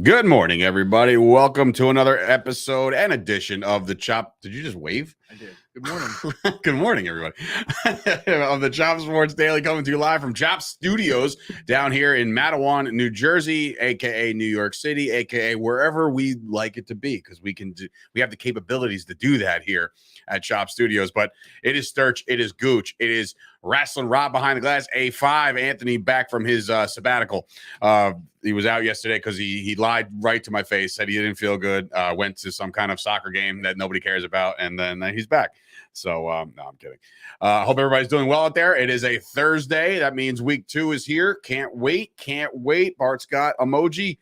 Good morning, everybody. Welcome to another episode and edition of the Chop. Did you just wave? I did. Good morning. Good morning, everybody. Of the Chop Sports Daily, coming to you live from Chop Studios down here in Matawan, New Jersey, aka New York City, aka wherever we like it to be, because we have the capabilities to do that here at Chop Studios. But it is Sturch, it is Gooch, it is Wrestling Rob behind the glass, A5, Anthony back from his sabbatical. He was out yesterday because he lied right to my face, said he didn't feel good, went to some kind of soccer game that nobody cares about, and then he's back. So, no, I'm kidding. Hope everybody's doing well out there. It is a Thursday. That means week 2 is here. Can't wait. Bart's got emoji,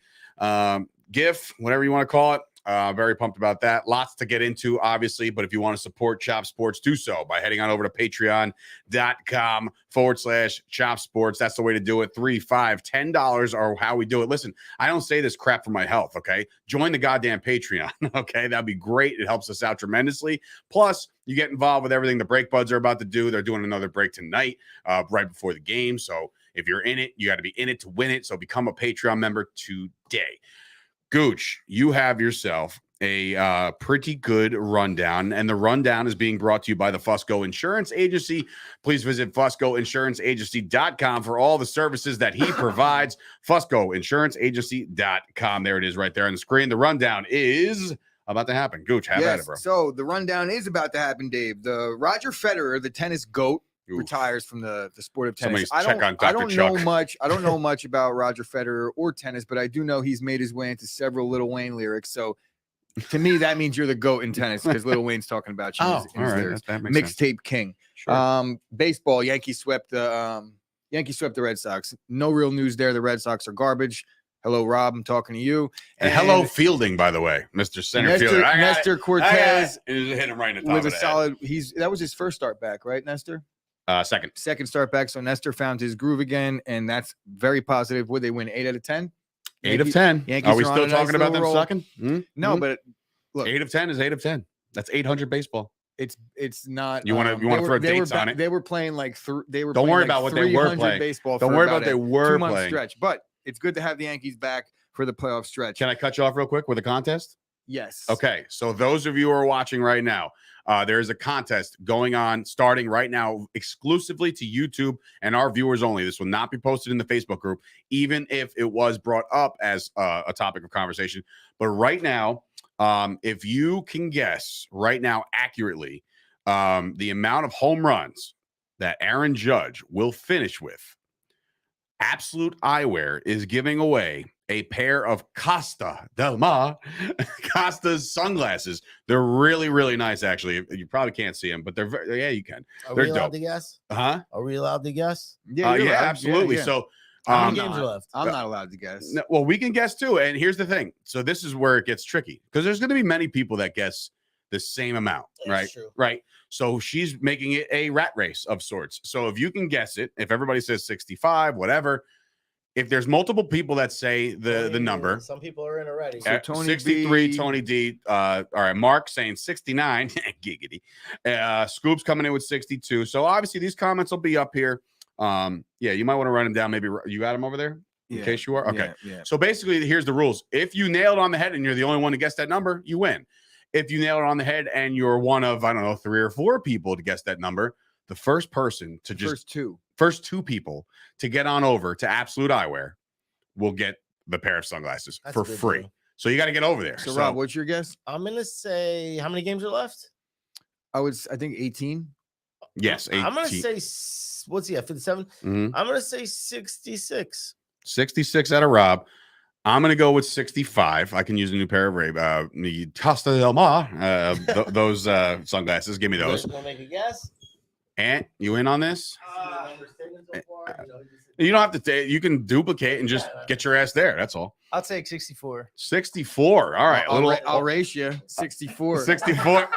GIF, whatever you want to call it. Very pumped about that. Lots to get into, obviously, but if you want to support Chop Sports, do so by heading on over to patreon.com/Chop Sports. That's the way to do it. $3, $5, $10 are how we do it. Listen, I don't say this crap for my health, okay? Join the goddamn Patreon, okay? That'd be great. It helps us out tremendously. Plus, you get involved with everything the Break Buds are about to do. They're doing another break tonight, right before the game. So if you're in it, you got to be in it to win it. So become a Patreon member today. Gooch, you have yourself a pretty good rundown, and the rundown is being brought to you by the Fusco Insurance Agency. Please visit FuscoInsuranceAgency.com for all the services that he provides. FuscoInsuranceAgency.com. There it is right there on the screen. The rundown is about to happen. Gooch, have at it, bro. So the rundown is about to happen, Dave. The Roger Federer, the tennis GOAT, retires from the sport of tennis. I don't know much. I don't know much about Roger Federer or tennis, but I do know he's made his way into several Lil Wayne lyrics. So to me, that means you're the GOAT in tennis because Lil Wayne's talking about you. All right, that makes sense. Mixtape king. Sure. Baseball, Yankees swept the Red Sox. No real news there. The Red Sox are garbage. Hello, Rob. I'm talking to you. And hello, fielding, by the way, Mr. Center Fielder. Nestor Cortez hit him right in the top with of a the solid. That was his first start back, right, Nestor? Second start back. So Nestor found his groove again, and that's very positive. Would they win 8 out of 10? 8 of 10. Yankees are we still talking about them sucking? No, but look, 8 of 10 is 8 of 10. That's 800 baseball. It's not. You want to throw dates on it? They were playing like they were. Don't worry about what they were playing. Baseball. Don't worry about what they were 2-month playing. Stretch, but it's good to have the Yankees back for the playoff stretch. Can I cut you off real quick with a contest? Yes. Okay, so those of you who are watching right now, there is a contest going on starting right now exclusively to YouTube and our viewers only. This will not be posted in the Facebook group, even if it was brought up as a topic of conversation. But right now, if you can guess right now accurately the amount of home runs that Aaron Judge will finish with, Absolute Eyewear is giving away a pair of Costa's sunglasses. They're really, really nice, actually. You probably can't see them, but yeah, you can. They're we allowed dope. to guess? Huh? Are we allowed to guess? Yeah, absolutely. Yeah. So how many games are left? I'm not allowed to guess. No, well, we can guess too. And here's the thing. So this is where it gets tricky because there's going to be many people that guess the same amount, right? True. Right. So she's making it a rat race of sorts. So if you can guess it, if everybody says 65, whatever, if there's multiple people that say the number, some people are in already. So Tony 63, B. Tony D. All right, Mark saying 69, giggity. Scoop's coming in with 62. So obviously these comments will be up here. Yeah, you might want to run them down. Maybe you got them over there in case you are. Okay. Yeah. So basically, here's the rules. If you nail it on the head and you're the only one to guess that number, you win. If you nail it on the head and you're one of, 3 or 4 people to guess that number, the first person to first two people to get on over to Absolute Eyewear will get the pair of sunglasses for free. Deal. So you got to get over there. So Rob, what's your guess? I'm going to say, how many games are left? I think 18. Yes, 18. I'm going to say, what's he at, 57? Mm-hmm. I'm going to say 66. 66 out of Rob. I'm going to go with 65. I can use a new pair of the Costa Del Mar, those sunglasses. Give me those. You want to make a guess? Ant, you in on this? You don't have to take. You can duplicate and just get your ass there. That's all. I'll take 64. 64. All right. I'll race you. 64. 64.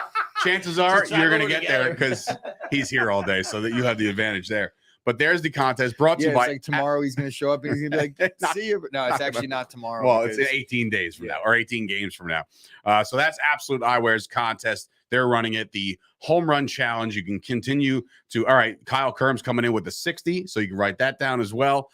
Chances are you're going to get there because he's here all day, so that you have the advantage there. But there's the contest brought to you by. Like tomorrow he's going to show up and he's going to be like, see you. But no, it's actually not tomorrow. Well, it's 18 days from now or 18 games from now. So that's Absolute Eyewear's contest. they're running it. The home run challenge. You can continue to. All right, Kyle Kerm's coming in with a 60, so you can write that down as well.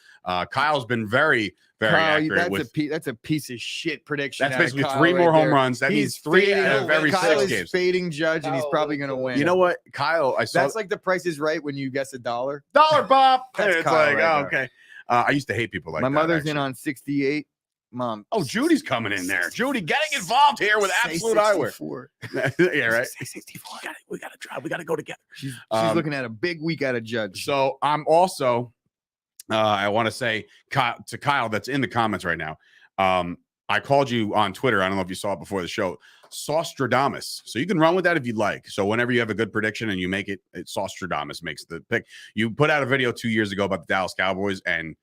Kyle's been very accurate with. That's a piece of shit prediction. That's out of basically Kyle 3 more right home there. runs. That means He's 3 out fading- of every Kyle 6 is games. fading Judge, and he's probably going to win. You know what, Kyle? I saw That's like the Price is Right when you guess $1. dollar Bob. That's It's Kyle like, right oh, there. okay. I used to hate people like My that. mother's actually. in on 68. Mom. Oh, Judy's coming in there. Judy getting involved here with Say absolute eyewear. 64. Yeah, right. Say 64. We gotta try. We gotta go together. She's Um, looking at a big week out of Judge. So I'm also, I want to say to Kyle that's in the comments right now. I called you on Twitter. I don't know if you saw it before the show. Saustradamus. So you can run with that if you'd like. So whenever you have a good prediction and you make it, Saustradamus makes the pick. You put out a video 2 years ago about the Dallas Cowboys and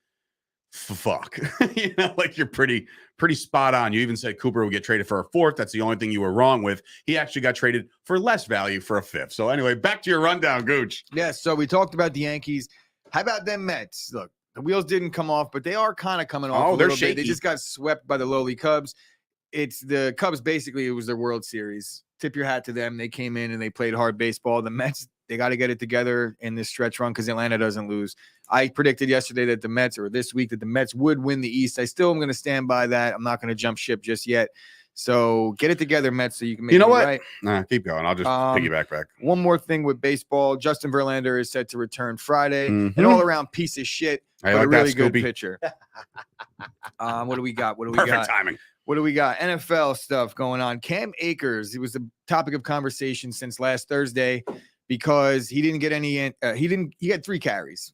fuck, you know, like you're pretty spot on. You even said Cooper would get traded for a 4th. That's the only thing you were wrong with. He actually got traded for less value for a 5th. So anyway, back to your rundown, Gooch. Yes, so we talked about the Yankees. How about them Mets? Look, the wheels didn't come off, but they are kind of coming off. Oh, a they're little bit. They shaky. just got swept by the lowly Cubs. It's the Cubs. Basically, it was their World Series. Tip your hat to them. They came in and they played hard baseball. The Mets, they got to get it together in this stretch run because Atlanta doesn't lose. I predicted yesterday that the Mets, or this week, that the Mets would win the East. I still am going to stand by that. I'm not going to jump ship just yet. So get it together, Mets, so you can make You know it what? right. Nah, keep going. I'll just piggyback back. One more thing with baseball. Justin Verlander is set to return Friday. Mhm. An all-around piece of shit, I but like a really that, good Scoopy. pitcher. What do we got? Perfect timing. What do we got? NFL stuff going on. Cam Akers, it was the topic of conversation since last Thursday because he didn't get any. He had 3 carries.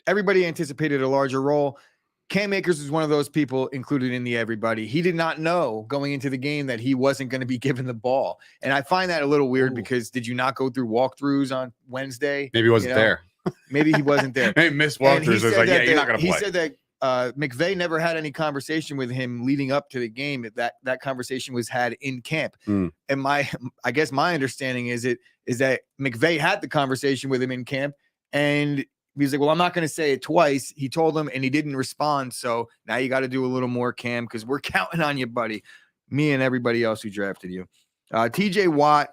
Everybody anticipated a larger role. Cam Akers was one of those people included in the everybody. He did not know going into the game that he wasn't going to be given the ball. And I find that a little weird because did you not go through walkthroughs on Wednesday? Maybe he wasn't there. Maybe he wasn't there. Maybe Miss And he Walters was said like, yeah, that you're not going to He play. said that McVay never had any conversation with him leading up to the game. That conversation was had in camp. Mm. And I guess my understanding is that McVay had the conversation with him in camp, and he was like, well, I'm not going to say it twice. He told him, and he didn't respond. So now you got to do a little more, Cam, because we're counting on you, buddy. Me and everybody else who drafted you. TJ Watt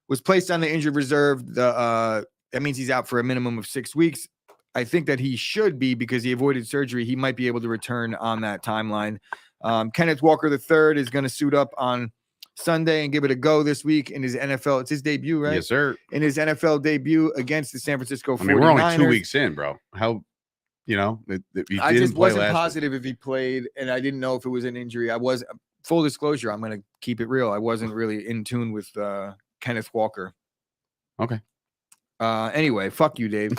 was placed on the injured reserve. That means he's out for a minimum of 6 weeks. I think that he should be because he avoided surgery. He might be able to return on that timeline. Kenneth Walker III is going to suit up on Sunday and give it a go this week in his NFL. It's his debut, right? Yes, sir. In his NFL debut against the San Francisco 49ers. I mean, we're only 2 weeks in, bro. How, he I didn't just play wasn't last positive if he played, and I didn't know if it was an injury. I was, full disclosure, I'm going to keep it real. I wasn't really in tune with Kenneth Walker. Okay. Anyway, fuck you, Dave.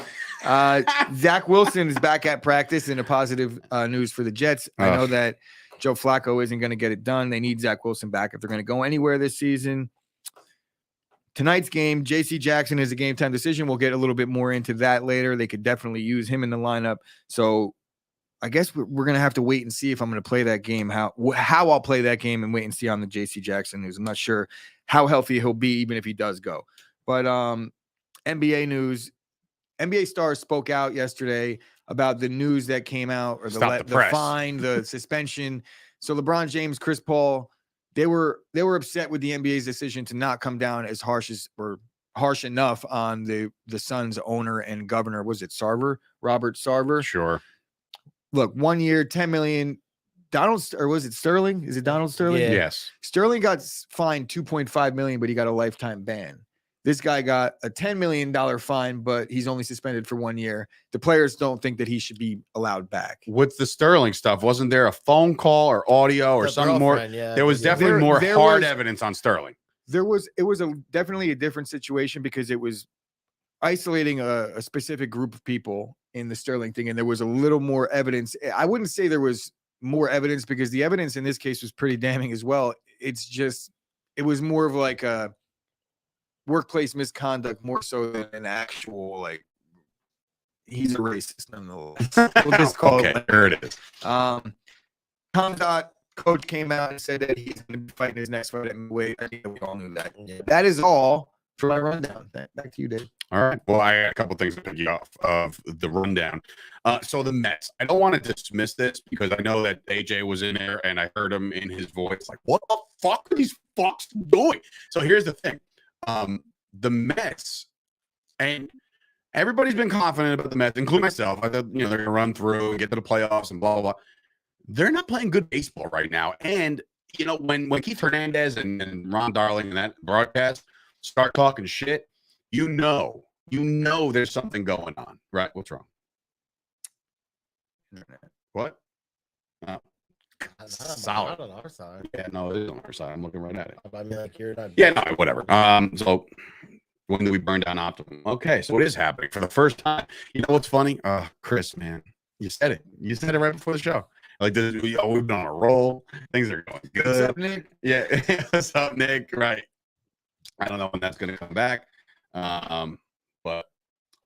Zach Wilson is back at practice in a positive news for the Jets. I know that Joe Flacco isn't going to get it done. They need Zach Wilson back if they're going to go anywhere this season. Tonight's game, J.C. Jackson is a game time decision. We'll get a little bit more into that later. They could definitely use him in the lineup. So I guess we're going to have to wait and see if I'm going to play that game, how I'll play that game, and wait and see on the J.C. Jackson news. I'm not sure how healthy he'll be, even if he does go. But NBA news, NBA stars spoke out yesterday about the news that came out, or the fine, the suspension. So LeBron James, Chris Paul, they were upset with the NBA's decision to not come down as harsh enough on the Suns owner and governor. Was it Sarver? Robert Sarver? Sure. Look, 1 year, 10 million. Was it Sterling? Is it Donald Sterling? Yeah. Yes. Sterling got fined $2.5 million, but he got a lifetime ban. This guy got a $10 million fine, but he's only suspended for 1 year. The players don't think that he should be allowed back. With the Sterling stuff, wasn't there a phone call or audio or The something more? girlfriend, yeah. There was definitely more There hard was- evidence on Sterling. It was definitely a different situation because it was isolating a specific group of people in the Sterling thing, and there was a little more evidence. I wouldn't say there was more evidence because the evidence in this case was pretty damning as well. It's just, it was more of like a workplace misconduct more so than an actual, like, he's a racist nonetheless. We'll just call Okay, it. there it is. Tom Dot coach came out and said that he's going to be fighting his next fight at middleweight. I think we all knew that. Yeah. That is all for my rundown. Back to you, Dave. All right. Well, I got a couple things to pick you off of the rundown. So the Mets. I don't want to dismiss this because I know that AJ was in there and I heard him in his voice like, what the fuck are these fucks doing? So here's the thing. The Mets, and everybody's been confident about the Mets, including myself. I thought, they're going to run through and get to the playoffs and blah, blah, blah. They're not playing good baseball right now. And, when Keith Hernandez and Ron Darling and that broadcast start talking shit, there's something going on, right? What's wrong? What? Oh. Solid. Not on our side. Yeah, no, it is on our side. I'm looking right at it. I mean, like you're not. Yeah, no, whatever. So when do we burn down Optimum? Okay, so what is happening for the first time? You know what's funny? Chris, man, you said it. You said it right before the show. Like, we've been on a roll. Things are going good. What's up, Nick? Yeah, what's up, Nick? Right. I don't know when that's going to come back, but I'm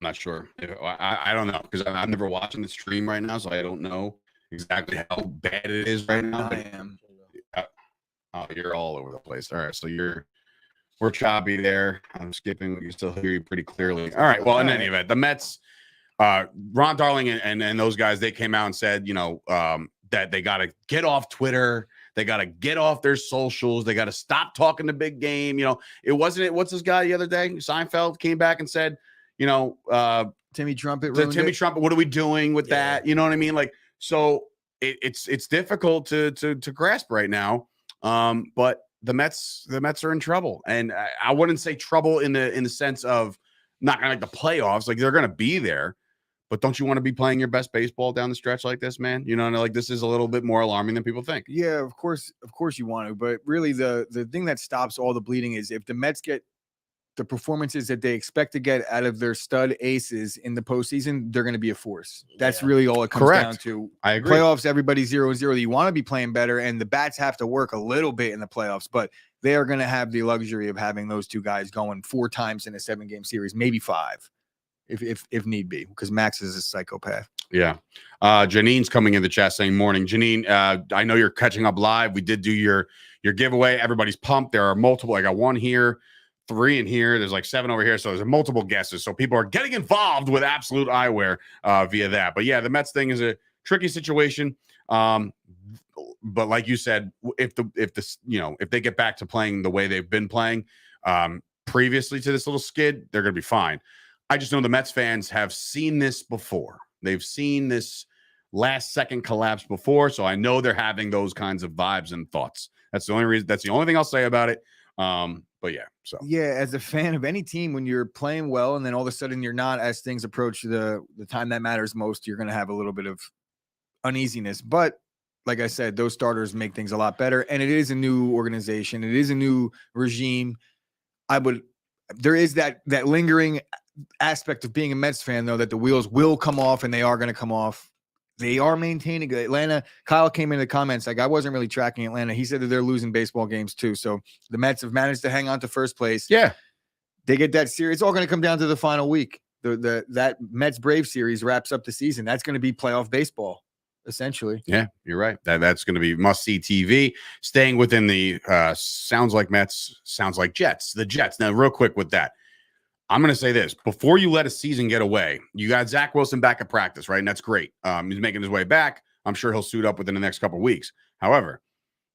not sure. I don't know because I'm never watching the stream right now, so I don't know exactly how bad it is right now. I am. Oh, you're all over the place. All right, so we're choppy there. I'm skipping. We can still hear you pretty clearly. All right. Well, in any event, the Mets, Ron Darling and those guys, they came out and said, that they got to get off Twitter. They got to get off their socials. They got to stop talking the big game. It wasn't it. What's this guy the other day? Seinfeld came back and said, Timmy Trumpet. Timmy Trumpet. What are we doing with that? You know what I mean? Like, so it's difficult to grasp right now. But the Mets are in trouble, and I wouldn't say trouble in the sense of not going to make the playoffs. Like, they're going to be there. But don't you want to be playing your best baseball down the stretch like this, man? Like, this is a little bit more alarming than people think. Yeah, of course you want to. But really, the thing that stops all the bleeding is if the Mets get the performances that they expect to get out of their stud aces in the postseason, they're going to be a force. That's really all it comes down to. I agree. Playoffs, everybody's 0-0. You want to be playing better, and the bats have to work a little bit in the playoffs, but they are going to have the luxury of having those two guys going 4 times in a 7-game series, maybe 5. If need be, because Max is a psychopath. Yeah. Janine's coming in the chat saying morning. Janine, I know you're catching up live. We did do your giveaway. Everybody's pumped. There are multiple. I got 1 here, 3 in here. There's like 7 over here. So there's multiple guesses. So people are getting involved with Absolute Eyewear via that. But yeah, the Mets thing is a tricky situation. But like you said, if they get back to playing the way they've been playing previously to this little skid, they're going to be fine. I just know the Mets fans have seen this before. They've seen this last second collapse before. So I know they're having those kinds of vibes and thoughts. That's the only reason. That's the only thing I'll say about it. But yeah, so yeah, as a fan of any team, when you're playing well and then all of a sudden you're not, as things approach the time that matters most, you're going to have a little bit of uneasiness. But like I said, those starters make things a lot better. And it is a new organization. It is a new regime. There is that lingering aspect of being a Mets fan, though, that the wheels will come off, and they are going to come off. They are maintaining Atlanta. Kyle came in the comments like, I wasn't really tracking Atlanta. He said that they're losing baseball games too. So the Mets have managed to hang on to first place. Yeah, they get that series. It's all going to come down to the final week. That Mets Brave series wraps up the season. That's going to be playoff baseball, essentially. Yeah, you're right. That's going to be must-see TV. Staying within the sounds like Mets, sounds like Jets. The Jets. Now, real quick with that. I'm going to say this. Before you let a season get away, you got Zach Wilson back at practice, right? And that's great. He's making his way back. I'm sure he'll suit up within the next couple of weeks. However,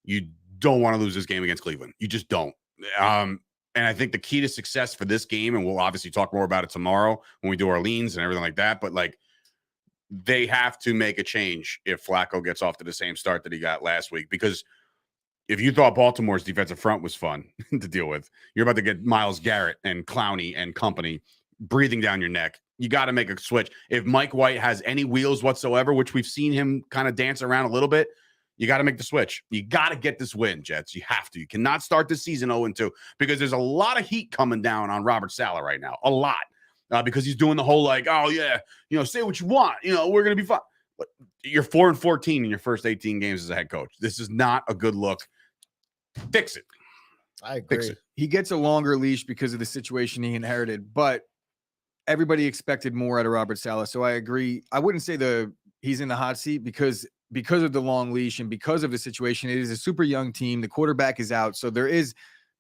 you don't want to lose this game against Cleveland. You just don't. And I think the key to success for this game, and we'll obviously talk more about it tomorrow when we do our leans and everything like that, but like they have to make a change if Flacco gets off to the same start that he got last week, because if you thought Baltimore's defensive front was fun to deal with, you're about to get Myles Garrett and Clowney and company breathing down your neck. You got to make a switch. If Mike White has any wheels whatsoever, which we've seen him kind of dance around a little bit, you got to make the switch. You got to get this win, Jets. You have to. You cannot start the season 0-2 because there's a lot of heat coming down on Robert Saleh right now. A lot. Because he's doing the whole like, oh, yeah, say what you want. We're going to be fine. But you're 4-14 in your first 18 games as a head coach. This is not a good look. Fix it. I agree. Fix it. He gets a longer leash because of the situation he inherited, but everybody expected more out of Robert Saleh. So I agree. I wouldn't say he's in the hot seat because of the long leash and because of the situation. It is a super young team. The quarterback is out. So there is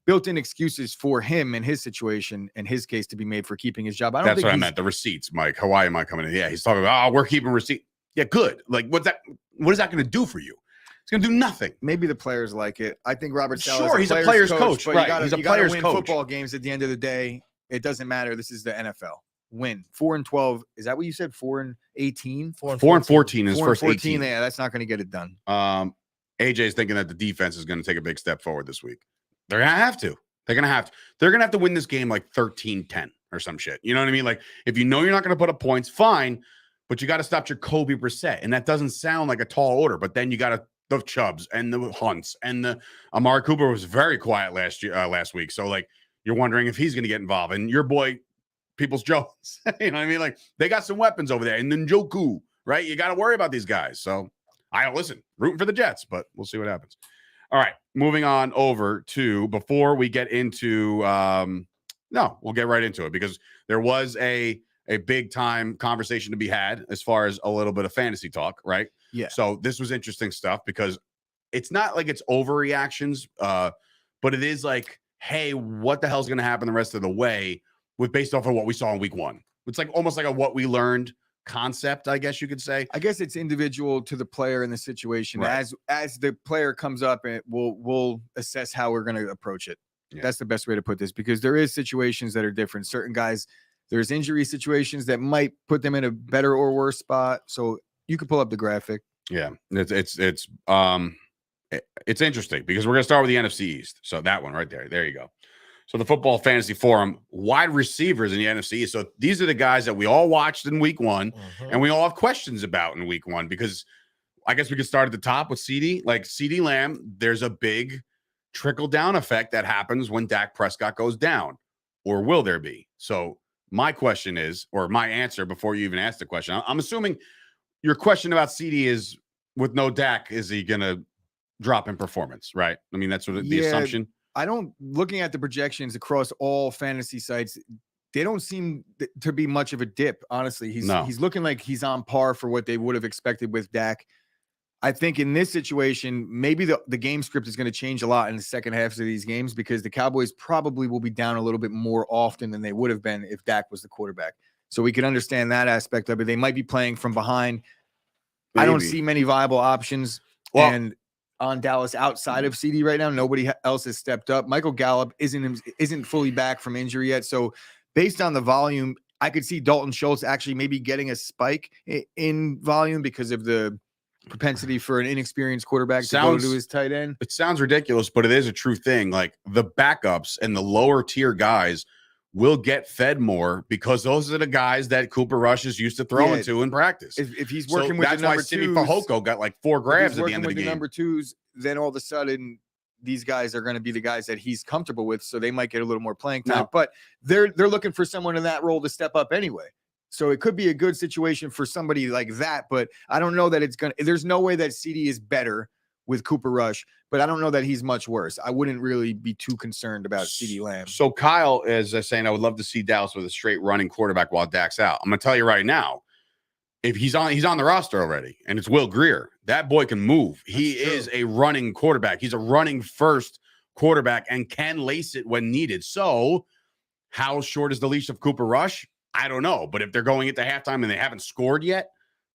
built-in excuses for him and his situation and his case to be made for keeping his job. That's what I meant. The receipts, Mike. Hawaii might come in. Yeah, he's talking about, we're keeping receipt. Yeah, good. Like, what is that going to do for you? He's going to do nothing. Maybe the players like it. I think Robert Saleh Sure, he's a player's coach, but right? He's a you gotta player's win coach. football games at the end of the day. It doesn't matter. This is the NFL. Win 4-12. Is that what you said? 4-18. 4-14 is first 14. 18. Yeah, that's not going to get it done. AJ's thinking that the defense is going to take a big step forward this week. They're going to have to. They're going to have to. They're going to have to win this game like 13-10 or some shit. You know what I mean? Like, if you know you're not going to put up points, fine, but you got to stop Jacoby Brissett. And that doesn't sound like a tall order, but then you got the Chubbs and the Hunts and the Amari Cooper was very quiet last week. So, like, you're wondering if he's going to get involved. And your boy, Peoples Jones, you know what I mean? Like, they got some weapons over there. And then Njoku, right? You got to worry about these guys. So, rooting for the Jets, but we'll see what happens. All right, moving on over to, before we get into, we'll get right into it because there was a big time conversation to be had as far as a little bit of fantasy talk, right? Yeah. So this was interesting stuff because it's not like it's overreactions, but it is like, hey, what the hell's going to happen the rest of the way based off of what we saw in week 1? It's like almost like a what we learned concept, I guess you could say. I guess it's individual to the player in the situation. Right. As the player comes up, and we'll assess how we're going to approach it. Yeah. That's the best way to put this because there is situations that are different. Certain guys, there's injury situations that might put them in a better or worse spot. So you could pull up the graphic. Yeah, it's interesting because we're going to start with the NFC East. So that one right there. There you go. So the Football Fantasy Forum, wide receivers in the NFC. So these are the guys that we all watched in week 1 and we all have questions about in week 1 because I guess we could start at the top with CD. Like CD Lamb, there's a big trickle-down effect that happens when Dak Prescott goes down. Or will there be? So my question is, or my answer before you even ask the question, I'm assuming your question about CD is with no Dak, is he going to drop in performance, right? I mean, that's what the assumption. Looking at the projections across all fantasy sites, they don't seem to be much of a dip. Honestly, he's looking like he's on par for what they would have expected with Dak. I think in this situation, maybe the game script is going to change a lot in the second half of these games because the Cowboys probably will be down a little bit more often than they would have been if Dak was the quarterback. So we can understand that aspect of it. They might be playing from behind. Maybe. I don't see many viable options. And on Dallas outside of CD right now, nobody else has stepped up. Michael Gallup isn't fully back from injury yet. So based on the volume, I could see Dalton Schultz actually maybe getting a spike in volume because of the propensity for an inexperienced quarterback to go to his tight end. It sounds ridiculous, but it is a true thing. Like the backups and the lower tier guys will get fed more because those are the guys that Cooper Rush is used to throwing to in practice. If he's working with that's the number why Simi twos, Fehoko got like 4 grabs at the end of the game. Number twos, then all of a sudden these guys are going to be the guys that he's comfortable with, so they might get a little more playing time. But they're looking for someone in that role to step up anyway. So it could be a good situation for somebody like that, but I don't know that there's no way that CD is better with Cooper Rush, but I don't know that he's much worse. I wouldn't really be too concerned about CD Lamb. So Kyle is saying, I would love to see Dallas with a straight running quarterback while Dak's out. I'm going to tell you right now, if he's on the roster already, and it's Will Grier, that boy can move. He is a running quarterback. He's a running first quarterback and can lace it when needed. So how short is the leash of Cooper Rush? I don't know. But if they're going into halftime and they haven't scored yet,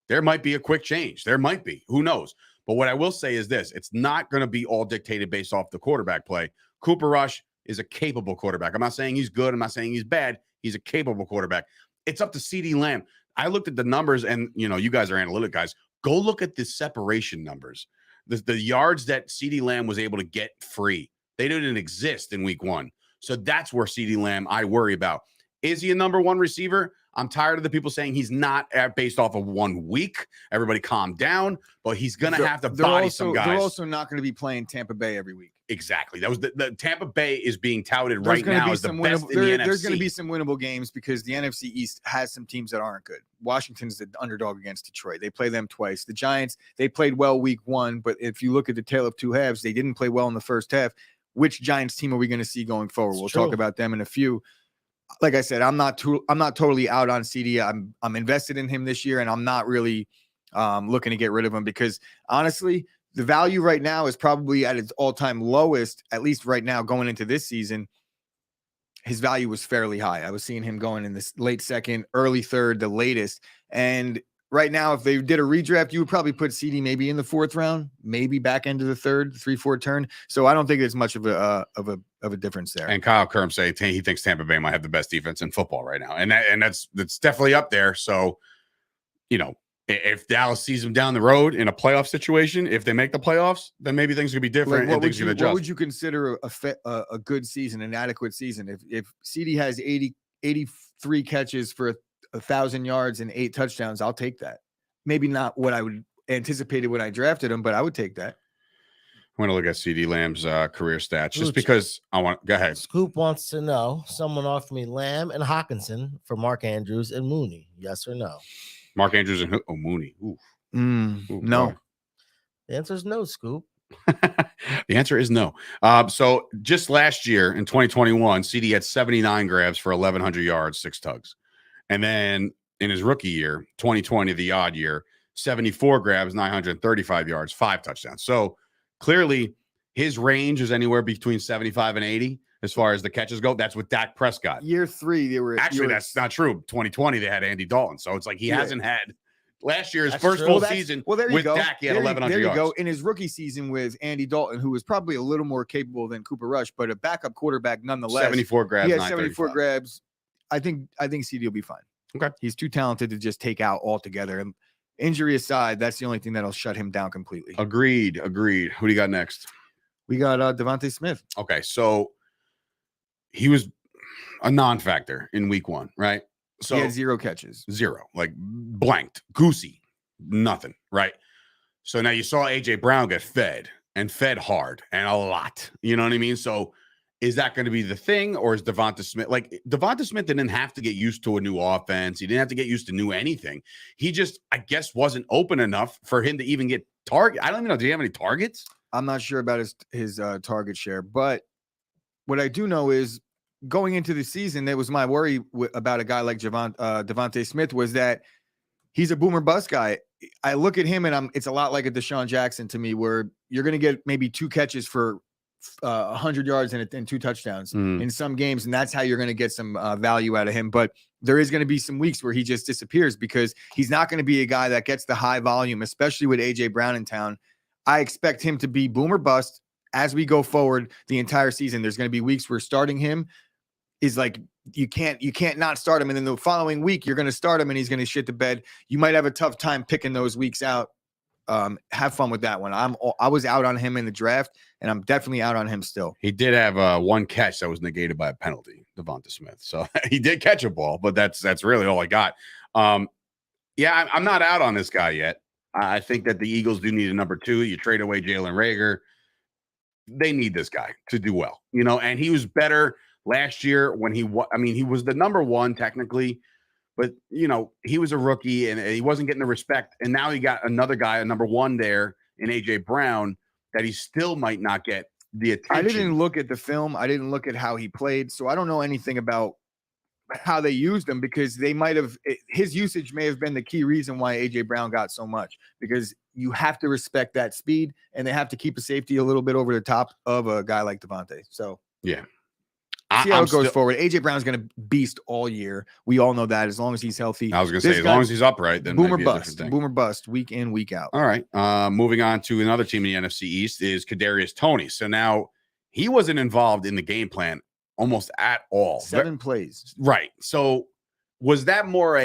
there might be a quick change. There might be. Who knows? But what I will say is this. It's not going to be all dictated based off the quarterback play. Cooper Rush is a capable quarterback. I'm not saying he's good. I'm not saying he's bad. He's a capable quarterback. It's up to CD Lamb. I looked at the numbers, and, you guys are analytic guys. Go look at the separation numbers. The yards that CD Lamb was able to get free. They didn't exist in week 1. So that's where CD Lamb I worry about. Is he a number 1 receiver? I'm tired of the people saying he's not based off of 1 week. Everybody calm down, but he's going to have to body some guys. They're also not going to be playing Tampa Bay every week. Exactly. That was the Tampa Bay is being touted right now as the best in the NFC. There's going to be some winnable games because the NFC East has some teams that aren't good. Washington's the underdog against Detroit. They play them twice. The Giants, they played well week 1, but if you look at the tale of 2 halves, they didn't play well in the first half. Which Giants team are we going to see going forward? We'll talk about them in a few. Like I said, I'm not totally out on CD. I'm invested in him this year, and I'm not really looking to get rid of him because honestly, the value right now is probably at its all-time lowest, at least right now going into this season. His value was fairly high. I was seeing him going in this late second, early third, the latest. And right now, if they did a redraft, you would probably put CD maybe in the 4th round, maybe back into the 3rd, 3-4 turn. So I don't think there's much of a difference there. And Kyle Kerm say he thinks Tampa Bay might have the best defense in football right now, and that's definitely up there. So, if Dallas sees them down the road in a playoff situation, if they make the playoffs, then maybe things could be different and things can adjust. What would you consider a good season, an adequate season? If CD has 83 catches for 1,000 yards and 8 touchdowns, I'll take that. Maybe not what I would anticipated when I drafted him, but I would take that. I'm going to look at CD Lamb's career stats just because I want. Go ahead. Scoop wants to know: someone offered me Lamb and Hawkinson for Mark Andrews and Mooney. Yes or no? Mark Andrews and Mooney. Ooh. Ooh, no. boy. The answer is no, Scoop. The answer is no. So just last year in 2021, CD had 79 grabs for 1,100 yards, 6 tugs. And then in his rookie year, 2020, the odd year, 74 grabs, 935 yards, 5 touchdowns. So clearly his range is anywhere between 75 and 80 as far as the catches go. That's what Dak Prescott. Year 3, they were actually that's not true. 2020, they had Andy Dalton. So it's like he hasn't had last year's first true. full season there you with go. Dak. He had 1,100 yards. Go. In his rookie season with Andy Dalton, who was probably a little more capable than Cooper Rush, but a backup quarterback nonetheless. 74 grabs. He had 74 grabs. I think CD will be fine. Okay. He's too talented to just take out altogether. And injury aside, that's the only thing that'll shut him down completely. Agreed. Who do you got next? We got Devontae Smith. Okay, so he was a non-factor in week 1, right? So he had 0 catches. 0, like blanked, goosey, nothing, right? So now you saw AJ Brown get fed hard and a lot. You know what I mean? So is that going to be the thing, or is Devonta Smith like Devonta Smith didn't have to get used to a new offense? He didn't have to get used to new anything. He just, I guess, wasn't open enough for him to even get target. I don't even know. Do you have any targets? I'm not sure about his target share, but what I do know is going into the season, that was my worry about a guy like Devontae Smith was that he's a boomer bust guy. I look at him and it's a lot like a Deshaun Jackson to me, where you're going to get maybe 2 catches for 100 yards and 2 touchdowns in some games, and that's how you're going to get some value out of him. But there is going to be some weeks where he just disappears because he's not going to be a guy that gets the high volume, especially with AJ Brown in town. I expect him to be boomer bust as we go forward the entire season. There's going to be weeks where starting him is like you can't not start him, and then the following week you're going to start him and he's going to shit the bed. You might have a tough time picking those weeks out. Have fun with that one. I was out on him in the draft, and I'm definitely out on him still. He did have 1 catch that was negated by a penalty, Devonta Smith. So he did catch a ball, but that's really all I got. Yeah, I'm not out on this guy yet. I think that the Eagles do need a number 2. You trade away Jalen Reagor. They need this guy to do well, and he was better last year when he was the number 1 technically, but he was a rookie and he wasn't getting the respect. And now he got another guy, a number 1 there in AJ Brown, that he still might not get the attention. I didn't look at the film. I didn't look at how he played. So I don't know anything about how they used him, because his usage may have been the key reason why AJ Brown got so much, because you have to respect that speed and they have to keep a safety a little bit over the top of a guy like Devontae. So yeah. See how it goes forward. AJ Brown's going to beast all year. We all know that, as long as he's healthy. I was going to say, as long as he's upright, then boomer bust, week in, week out. All right. Moving on to another team in the NFC East is Kadarius Toney. So now he wasn't involved in the game plan almost at all. 7 plays. Right. So was that more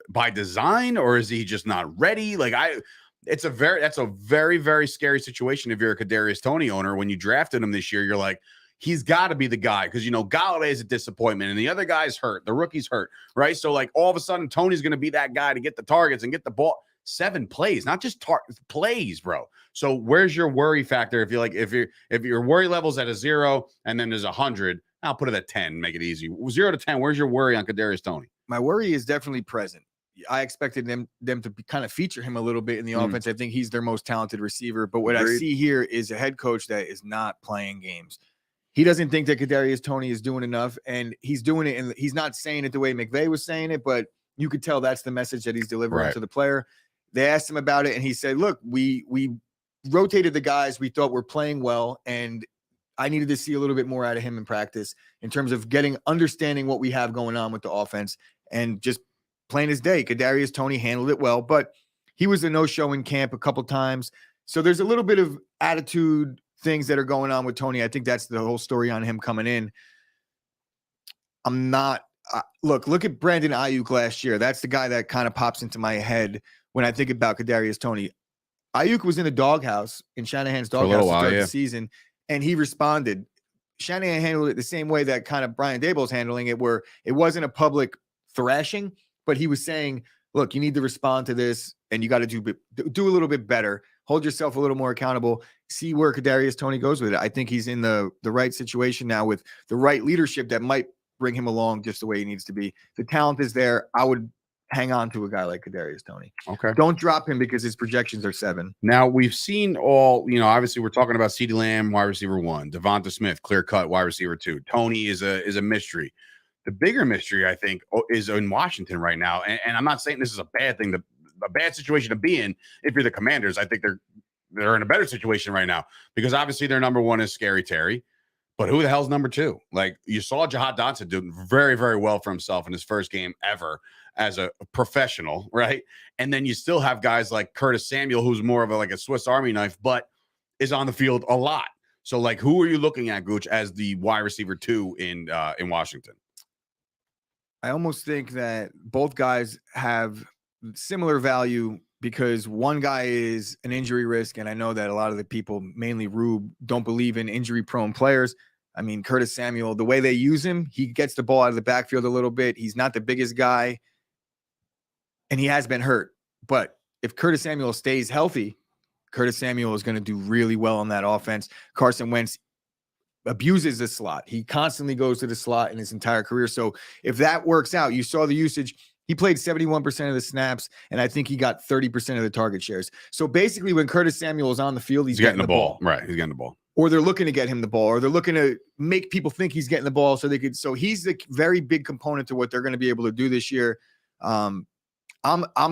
by design, or is he just not ready? That's a very, very scary situation if you're a Kadarius Toney owner. When you drafted him this year, you're like, he's got to be the guy, because Golladay is a disappointment and the other guy's hurt, the rookie's hurt, right? So like all of a sudden Tony's going to be that guy to get the targets and get the ball. 7 plays, not just plays, bro. So where's your worry factor? If you're like, if your worry level's at a 0 and then there's 100, I'll put it at 10, make it easy. 0 to 10. Where's your worry on Kadarius Toney? My worry is definitely present. I expected them to kind of feature him a little bit in the offense. I think he's their most talented receiver. But what I see here is a head coach that is not playing games. He doesn't think that Kadarius Toney is doing enough, and he's doing it, and he's not saying it the way McVay was saying it, but you could tell that's the message that he's delivering to the player. They asked him about it, and he said, look, we rotated the guys we thought were playing well, and I needed to see a little bit more out of him in practice in terms of understanding what we have going on with the offense and just plain as day. Kadarius Toney handled it well, but he was a no-show in camp a couple times. So there's a little bit of attitude things that are going on with Tony. I think that's the whole story on him coming in. I'm not look at Brandon Ayuk last year. That's the guy that kind of pops into my head when I think about Kadarius Toney. Ayuk was in the doghouse, in Shanahan's doghouse to start the season, and he responded. Shanahan handled it the same way that kind of Brian Daboll's handling it, where it wasn't a public thrashing, but he was saying, look, you need to respond to this, and you got to do a little bit better. Hold yourself a little more accountable. See where Kadarius Toney goes with it. I think he's in the right situation now with the right leadership that might bring him along just the way he needs to be. The talent is there. I would hang on to a guy like Kadarius Toney. Okay. Don't drop him because his projections are 7. Now, we've seen all, obviously we're talking about CeeDee Lamb, wide receiver 1, Devonta Smith, clear-cut wide receiver 2. Toney is a mystery. The bigger mystery, I think, is in Washington right now. And I'm not saying this is a bad thing, a bad situation to be in if you're the Commanders. I think they're in a better situation right now because obviously their number 1 is Scary Terry. But who the hell's number 2? Like, you saw Jahan Dotson do very, very well for himself in his first game ever as a professional, right? And then you still have guys like Curtis Samuel, who's more of a Swiss Army knife, but is on the field a lot. So, like, who are you looking at, Gooch, as the wide receiver 2 in Washington? I almost think that both guys have similar value because one guy is an injury risk, and I know that a lot of the people, mainly Rube, don't believe in injury-prone players. I mean, Curtis Samuel, the way they use him, he gets the ball out of the backfield a little bit. He's not the biggest guy, and he has been hurt. But if Curtis Samuel stays healthy, Curtis Samuel is going to do really well on that offense. Carson Wentz abuses the slot. He constantly goes to the slot in his entire career. So if that works out, you saw the usage. He played 71% of the snaps, and I think he got 30% of the target shares. So basically, when Curtis Samuel is on the field, he's getting the ball. Right, he's getting the ball. Or they're looking to get him the ball, or they're looking to make people think he's getting the ball so they could. So he's the very big component to what they're going to be able to do this year. I'm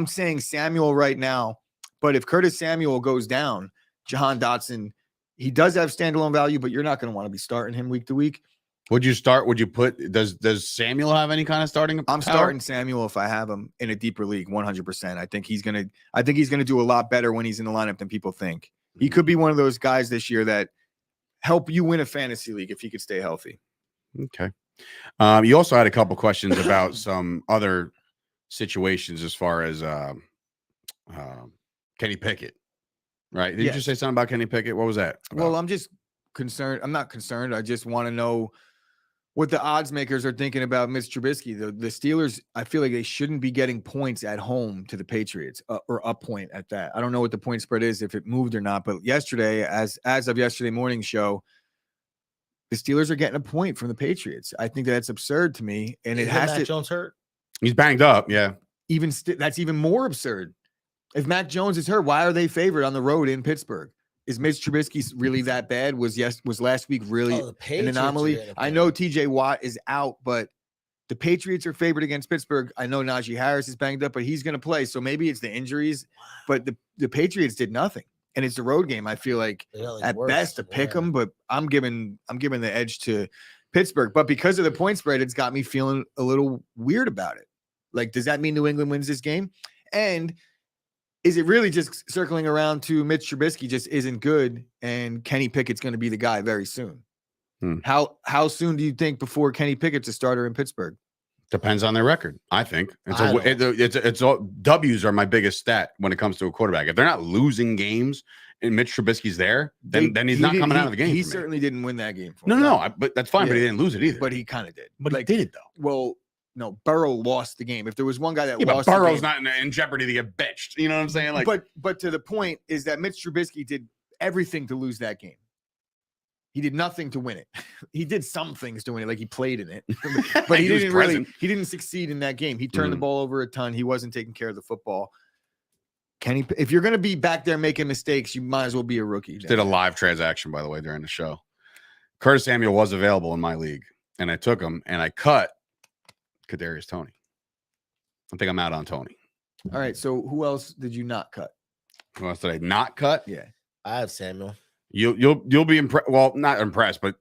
saying Samuel right now, but if Curtis Samuel goes down, Jahan Dotson, he does have standalone value, but you're not going to want to be starting him week to week. Would you start? Would you put? Does Samuel have any kind of starting? I'm power? starting Samuel if I have him in a deeper league, 100%. I think he's gonna do a lot better when he's in the lineup than people think. He could be one of those guys this year that help you win a fantasy league if he could stay healthy. Okay. You also had a couple questions about some other situations as far as Kenny Pickett, right? Did you just say something about Kenny Pickett? What was that about? Well, I'm just concerned. I'm not concerned. I just want to know what the odds makers are thinking about Mitch Trubisky. The Steelers, I feel like they shouldn't be getting points at home to the Patriots, or a point at that. I don't know what the point spread is, if it moved or not. But yesterday, as of yesterday morning show, the Steelers are getting a point from the Patriots. I think that's absurd to me. And it has Mac Jones hurt? He's banged up. Yeah. That's even more absurd. If Mac Jones is hurt, why are they favored on the road in Pittsburgh? Is Mitch Trubisky really that bad? Was last week really an anomaly? I know TJ Watt is out, but the Patriots are favored against Pittsburgh. I know Najee Harris is banged up, but he's going to play. So maybe it's the injuries, but the Patriots did nothing. And it's a road game. I feel like at best to pick them, but I'm giving the edge to Pittsburgh. But because of the point spread, it's got me feeling a little weird about it. Like, does that mean New England wins this game? And is it really just circling around to Mitch Trubisky just isn't good, and Kenny Pickett's going to be the guy very soon? How soon do you think before Kenny Pickett's a starter in Pittsburgh? Depends on their record. I think it's all W's are my biggest stat when it comes to a quarterback. If they're not losing games and Mitch Trubisky's there, then he's not coming out of the game. He certainly didn't win that game. But that's fine. Yeah. But he didn't lose it either. But he kind of did. But he did though. Well, no, Burrow lost the game. If there was one guy that lost, but Burrow's not in jeopardy to get benched. You know what I'm saying? Like, but to the point is that Mitch Trubisky did everything to lose that game. He did nothing to win it. He did some things to win it, like he played in it, but he didn't succeed in that game. He turned the ball over a ton. He wasn't taking care of the football. If you're going to be back there making mistakes, you might as well be a rookie. Did a live transaction, by the way, during the show. Curtis Samuel was available in my league, and I took him, and I cut Kadarius Toney. I think I'm out on Toney. All right. So who else did you not cut? Who else did I not cut? Yeah, I have Samuel. You'll be impressed. Well, not impressed, but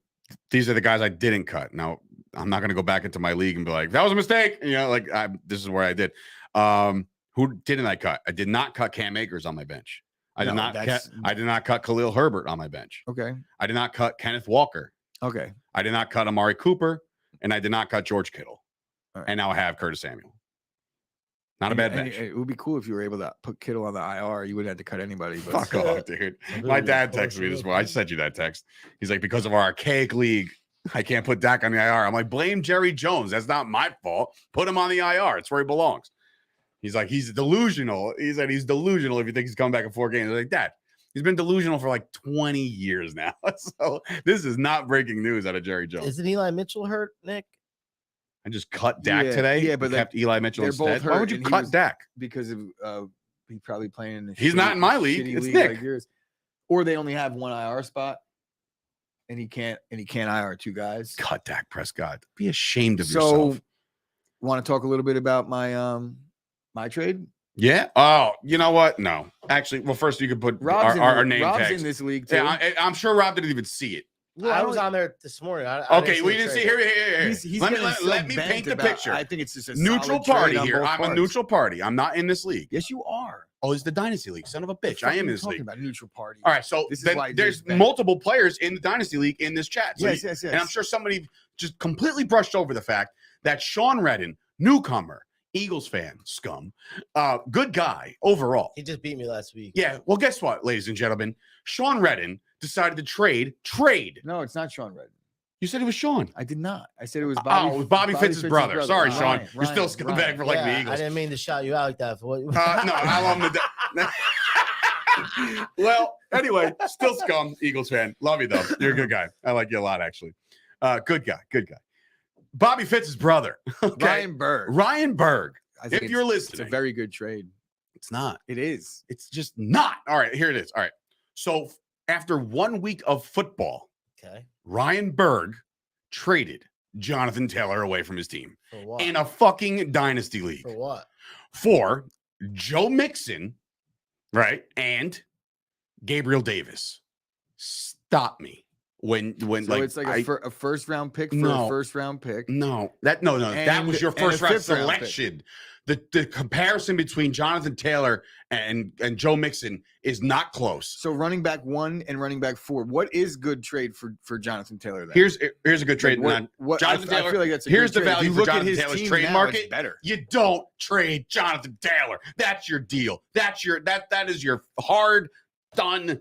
these are the guys I didn't cut. Now I'm not going to go back into my league and be like, that was a mistake. This is where I did. Who Who didn't I cut? I did not cut Cam Akers on my bench. I did No, not that's- cut. I did not cut Khalil Herbert on my bench. Okay. I did not cut Kenneth Walker. Okay. I did not cut Amari Cooper, and I did not cut George Kittle. All right. And now I have Curtis Samuel. Not a bad bench. It would be cool if you were able to put Kittle on the IR. You wouldn't have to cut anybody. But Fuck off, dude. My dad texted me this morning. I sent you that text. He's like, because of our archaic league, I can't put Dak on the IR. I'm like, blame Jerry Jones. That's not my fault. Put him on the IR. It's where he belongs. He's like, he's delusional. He said he's delusional if you think he's coming back in 4 games. I'm like, Dad, he's been delusional for like 20 years now. So this is not breaking news out of Jerry Jones. Isn't Eli Mitchell hurt, Nick? I just cut Dak Yeah, today. yeah, but kept Eli Mitchell they're both instead. Why hurt, would you and he cut was- Dak? because of he's probably playing in the He's not in my league. shitty It's league Nick. like yours. Or they only have one IR spot and he can't IR 2 guys. Cut Dak Prescott. Be ashamed of So yourself. want to talk a little bit about my my trade? Yeah. Oh, you know what? No. Actually, well, first you could put Rob's, our name Rob's tags. in this league too. Yeah, I'm sure Rob didn't even see it. Well, I don't- was on there this morning. I Okay, we didn't see here. He's Let getting so me bent paint the about- picture. I think it's just a Neutral solid trade party on here. both I'm a parts. neutral party. I'm not in this league. Yes, you are. Oh, it's the Dynasty League. Son of a The bitch. fuck I are am in you this talking league. about neutral party. All right, so This is then why there's Dave's bent. multiple players in the Dynasty League in this chat. So Yes, you- yes. And I'm sure somebody just completely brushed over the fact that Sean Redden, newcomer, Eagles fan, scum, good guy overall. He just beat me last week. Yeah, well, guess what, ladies and gentlemen? Sean Redden decided to trade. No, it's not Sean Redden. You said it was Sean. I did not. I said it was Bobby. Oh, it was Bobby Fitz's brother. Sorry, Sean. Ryan, You're still scumbag Ryan. for like Yeah, the I Eagles. didn't mean to shout you out like that. For what? No, I love him. Well, anyway, still scum, Eagles fan. Love you though. You're a good guy. I like you a lot, actually. Good guy. Bobby Fitz's brother. Okay. Ryan Berg. I think If you're it's listening, a very good trade. it's not. It is. It's just not. All right, here it is. All right. So after 1 week of football, Okay. Ryan Berg traded Jonathan Taylor away from his team For what? in a fucking dynasty league For what? for Joe Mixon, right? And Gabriel Davis. Stop me. When So like it's like a first round pick for No. a first round pick. no, that was your and first a round fifth round pick. selection. The comparison between Jonathan Taylor and Joe Mixon is not close. So running back 1 and running back 4. What is good trade for Jonathan Taylor? Then? Here's a good trade. Like, Jonathan I Taylor, feel like that's a here's good the trade. If value you for look at Jonathan his Taylor's team trade now, market. it's better. You don't trade Jonathan Taylor. That's your deal. That's your that is your hard done.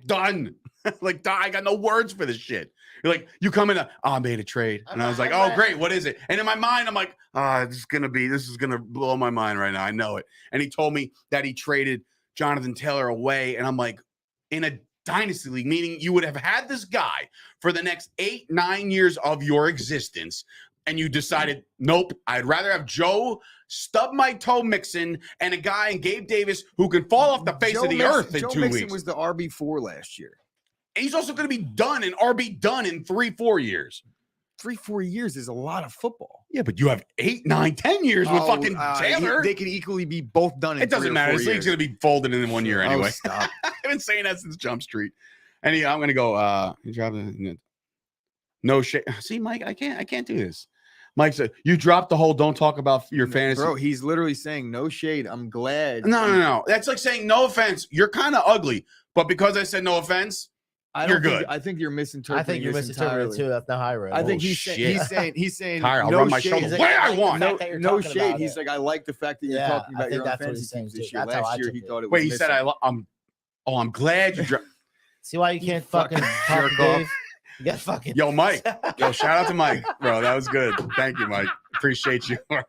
Done. Like I got no words for this shit. You're like, you come in, I made a trade. And I was like, oh, great. What is it? And in my mind, I'm like, this is gonna blow my mind right now. I know it. And he told me that he traded Jonathan Taylor away. And I'm like, in a dynasty league, meaning you would have had this guy for the next 8-9 years of your existence. And you decided, nope, I'd rather have Joe stub my toe Mixon and a guy in Gabe Davis who can fall off the face of the earth in Joe 2 Mixon weeks. was the RB4 last year. And he's also going to be done in RB done in 3-4 years. 3-4 years is a lot of football. Yeah, but you have 8, 9, 10 years with fucking Taylor. They could equally be both done in It doesn't 3 or matter. 4 This league's years. going to be folded in 1 year Oh, anyway. stop. I've been saying that since Jump Street. And I'm going to go. You drop no shit. See, Mike, I can't do this. Mike said you dropped the whole. Don't talk about your fantasy. Bro, he's literally saying no shade. I'm glad. No. That's like saying no offense. You're kind of ugly, but because I said no offense, you're good. I think you're misinterpreting. I think you're this misinterpreting entirely. too. That's not high, right? I think Oh, he's shit. saying Tyra, I'll no run my shade. shoulder He's where I like, want. the fact that you're No talking shade. about He's it. like, I like the fact that you're Yeah, talking I about think your own that's what he's fantasy saying teams this too. year. That's how I Last year took he it. thought it was. Wait, he said missing. I'm glad you dropped. See why you can't fucking fucking talk, jerk off. Dave? You got fucking. Yo, Mike. Yo, shout out to Mike, bro. That was good. Thank you, Mike. Appreciate you, bro.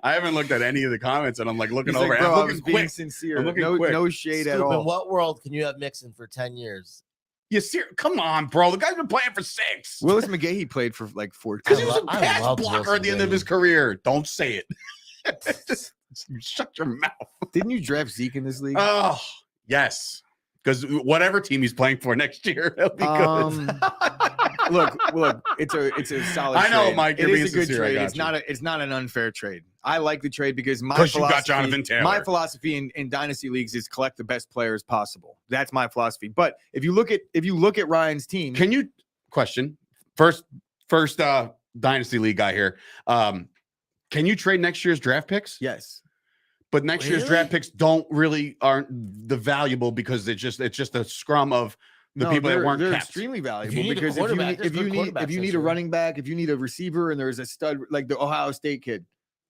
I haven't looked at any of the comments, and I'm like looking He's over. like, and bro, I'm I looking was being quick. sincere. I'm looking No, quick. no shade at Scoop, in all. what world can you have Mixon for 10 years? You serious? Come on, bro. The guy's been playing for 6. Willis McGahee played for like 14. Because he was a I pass love blocker Wilson at the end of his Gay. career. Don't say it. Just shut your mouth. Didn't you draft Zeke in this league? Oh, yes. Because whatever team he's playing for next year, he'll be good. Look, it's a solid. I know, trade. Mike, It you're is a being good sincere, I trade. got It's not an unfair trade. I like the trade because my 'Cause you got philosophy, Jonathan Taylor. my philosophy in dynasty leagues is collect the best players possible. That's my philosophy. But if you look at Ryan's team, Can you question first dynasty league guy here? Can Can you trade next year's draft picks? Yes. But next year's draft picks aren't the valuable because it's just a scrum of the people that weren't they're kept. extremely valuable need a because quarterback, if you need a running back, if you need a receiver, and there's a stud like the Ohio State kid.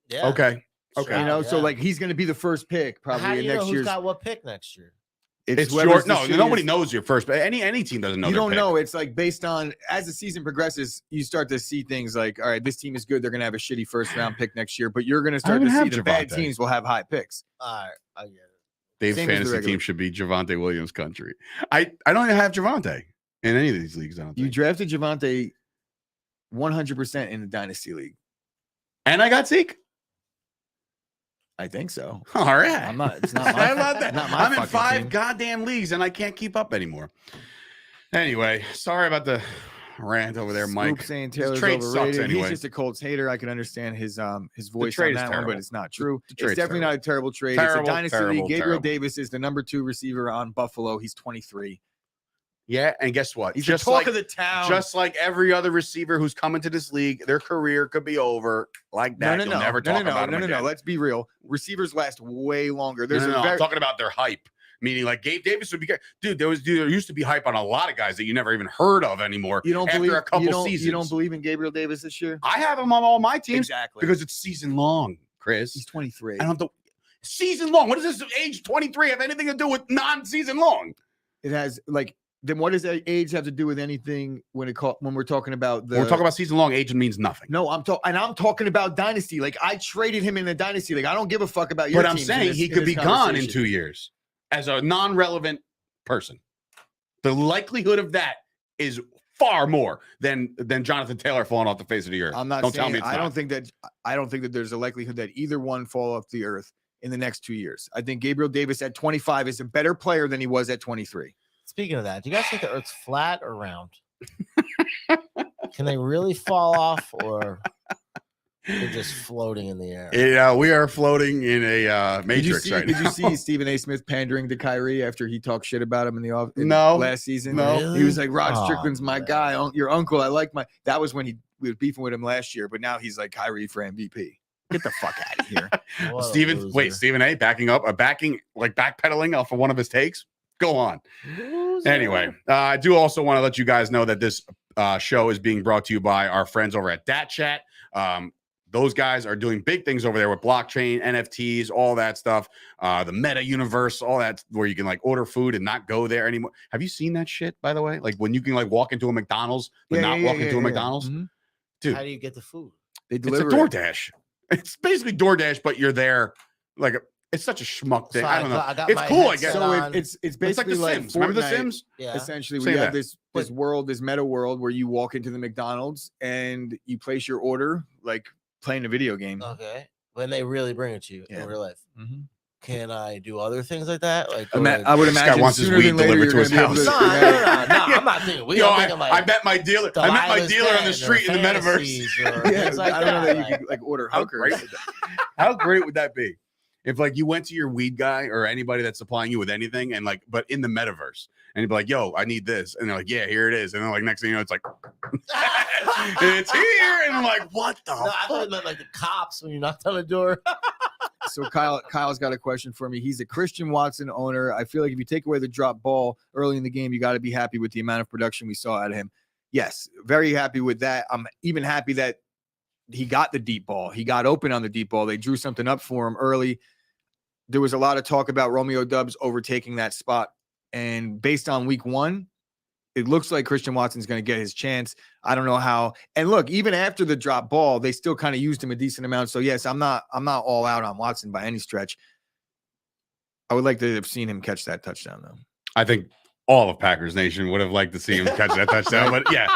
Yeah. Okay. Stroud, You know, so yeah. like he's going to be the first pick How probably do in you know next who's year's. got what pick next year? It's whoever's short. the No, nobody shittiest. knows your first. But any team doesn't know. You their don't pick. know. It's like based on as the season progresses, you start to see things like, all right, this team is good. They're going to have a shitty first round pick next year, but you're going to start to see the bad teams will have high picks. All right, I get it. Dave's Same as the fantasy regular. team should be Javonte Williams country. I don't even have Javonte in any of these leagues. I don't You think. drafted Javonte 100% in the dynasty league. And I got Zeke. I think so. All right. I'm not. It's not my. I love that. Not my I'm in fucking 5 team. goddamn leagues and I can't keep up anymore. Anyway, sorry about the rant over there, Mike. Scoop saying This Taylor's trade sucks overrated. anyway. He's just a Colts hater. I can understand his voice trade on is that one, terrible. but it's not true. The It's trade's definitely terrible. not a terrible trade. Terrible, it's a dynasty terrible, league. Gabriel terrible. Davis is the number 2 receiver on Buffalo. He's 23. Yeah, and guess what? He's just the talk like of the town. just like every other receiver who's coming to this league, their career could be over like that. You'll never talk about them again. Let's be real. Receivers last way longer. There's No, a I'm very, talking about their hype. Meaning, like Gabe Davis would be dude. There used to be hype on a lot of guys that you never even heard of anymore. you don't after believe a couple you don't, seasons. You don't believe in Gabriel Davis this year? I have him on all my teams Exactly. because it's season long, Chris. He's 23. I don't know. Season long. What does this age 23 have anything to do with non-season long? It has like. Then what does that age have to do with anything when we're talking about the? When we're talking about season long, age means nothing. No, I'm talking about dynasty. Like I traded him in the dynasty. Like I don't give a fuck about your. But I'm teams saying this- he could this be gone in conversation. 2 years as a non-relevant person. The likelihood of that is far more than Jonathan Taylor falling off the face of the earth. I'm not. Don't saying, tell me it's I not. don't think that there's a likelihood that either one fall off the earth in the next 2 years. I think Gabriel Davis at 25 is a better player than he was at 23. Speaking of that, do you guys think the Earth's flat or round? Can they really fall off, or they're just floating in the air? Yeah, we are floating in a matrix right Did now. you see Stephen A. Smith pandering to Kyrie after he talked shit about him in the No. last season? No. Really? He was like, Rod Oh, Strickland's my man. guy. Your uncle. I like my. That was when we were beefing with him last year, but now he's like Kyrie for MVP. Get the fuck out of here. What a Stephen A. backpedaling off of one of his takes. Go on. loser. Anyway, I do also want to let you guys know that this show is being brought to you by our friends over at Dat Chat. Those guys are doing big things over there with blockchain, NFTs, all that stuff. The meta universe, all that, where you can like order food and not go there anymore. Have you seen that shit, by the way? Like when you can like walk into a McDonald's, but not walk into a McDonald's? Mhm. Dude, How do you get the food? They it's a deliver it. DoorDash. It's basically DoorDash, but you're there. Like it's such a schmuck thing. So I don't know. I got It's my cool, I headset guess. So on. it's It's like basically The like Sims. Remember The Fortnite. Sims? Yeah. Essentially, Say we have that. this world, this meta world where you walk into the McDonald's and you place your order, like playing a video game. Okay. When they really bring it to you Yeah. in real life, Mhm. can I do other things like that? Like, go I to- would This guy imagine wants his sooner weed than later delivered you're to his gonna be able house. no, I'm not thinking. We Yo, I'm thinking like I met my dealer. I met my Delilah's dealer on the Den street or in the metaverse. fantasies or Yeah, things like I don't know that like- you could like order How hookers. great, how great would that be? If like you went to your weed guy or anybody that's supplying you with anything and like, but in the metaverse, and you'd be like, yo, I need this. And they're like, yeah, here it is. And then like next thing you know, it's like, it's here. And I'm like, what the No, I thought fuck? it meant like the cops when you knocked on the door. So Kyle's got a question for me. He's a Christian Watson owner. I feel like if you take away the drop ball early in the game, you got to be happy with the amount of production we saw out of him. Yes, very happy with that. I'm even happy that he got the deep ball. He got open on the deep ball. They drew something up for him early. There was a lot of talk about Romeo Doubs overtaking that spot. And based on week 1, it looks like Christian Watson's going to get his chance. I don't know how. And look, even after the drop ball, they still kind of used him a decent amount. So yes, I'm not all out on Watson by any stretch. I would like to have seen him catch that touchdown though. I think all of Packers Nation would have liked to see him catch that touchdown. But yeah,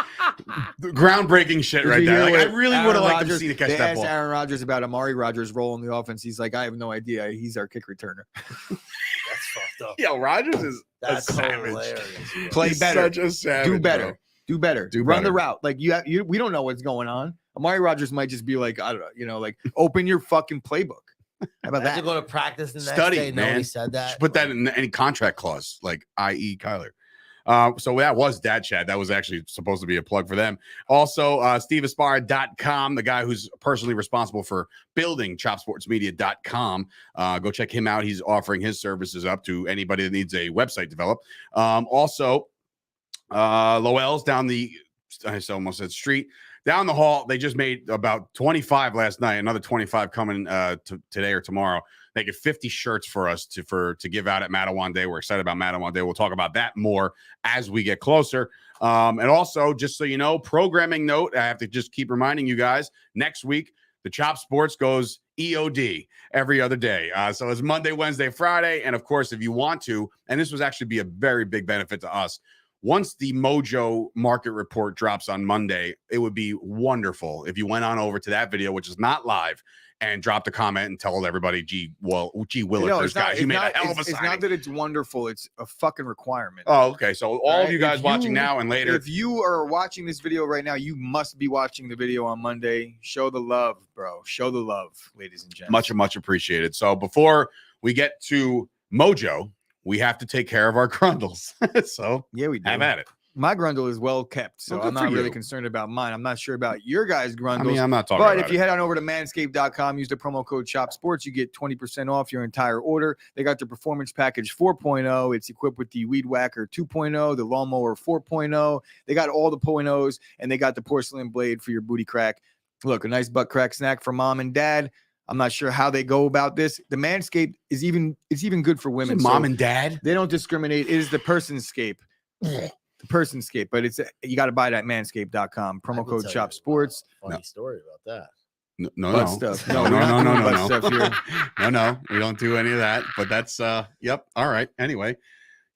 groundbreaking shit Did right you there. hear Like, I what really Aaron would have liked to Rodgers- see to catch they that asked ball. Aaron Rodgers about Amari Rodgers' role in the offense. He's like, I have no idea. He's our kick returner. That's fucked up. Yo, Rodgers is That's a savage. hilarious. bro. Play He's better. Such a savage, Do better. bro. Do better. Do Run the better. route. Like we don't know what's going on. Amari Rodgers might just be like, I don't know, like open your fucking playbook. How about I had to that? go to practice the next Study, day. man. Nobody said that. Just put that in any contract clause, like i.e. Kyler. So that was Dad Chat. That was actually supposed to be a plug for them. Also, SteveAspara.com, the guy who's personally responsible for building ChopSportsMedia.com. Go check him out. He's offering his services up to anybody that needs a website developed. Also, Lowell's down the, I almost said street, down the hall. They just made about 25 last night, another 25 coming today or tomorrow. They get 50 shirts for us to give out at Mattawan Day. We're excited about Mattawan Day. We'll talk about that more as we get closer. And also, just so you know, programming note, I have to just keep reminding you guys, next week, the Chop Sports goes EOD every other day. So it's Monday, Wednesday, Friday. And of course, if you want to, and this would actually be a very big benefit to us, once the Mojo market report drops on Monday, it would be wonderful if you went on over to that video, which is not live, and dropped a comment and told everybody, gee Willikers, guys, you made a hell of a signing. It's not that it's wonderful. It's a fucking requirement. Oh, okay. So all of you guys watching now and later. If you are watching this video right now, you must be watching the video on Monday. Show the love, bro. Show the love, ladies and gentlemen. Much appreciated. So before we get to Mojo, we have to take care of our grundles. So yeah, we do. Have at it. My grundle is well kept, so I'm not really concerned about mine. I'm not sure about your guys' grundles. I mean, I'm not talking but about if you head on over to manscaped.com, use the promo code CHOPSPORTS, you get 20% off your entire order. They got the Performance Package 4.0. It's equipped with the Weed Whacker 2.0, the Lawnmower 4.0. They got all the .0s, and they got the Porcelain Blade for your booty crack. Look, a nice butt crack snack for mom and dad. I'm not sure how they go about this. The Manscaped is even good for women. Mom and dad? They don't discriminate. It is the Personscape. The Personscape, but you got to buy it at manscaped.com. Promo code CHOPSPORTS. Funny story about that. No. Stuff. No. No, we don't do any of that. But that's yep. All right. Anyway,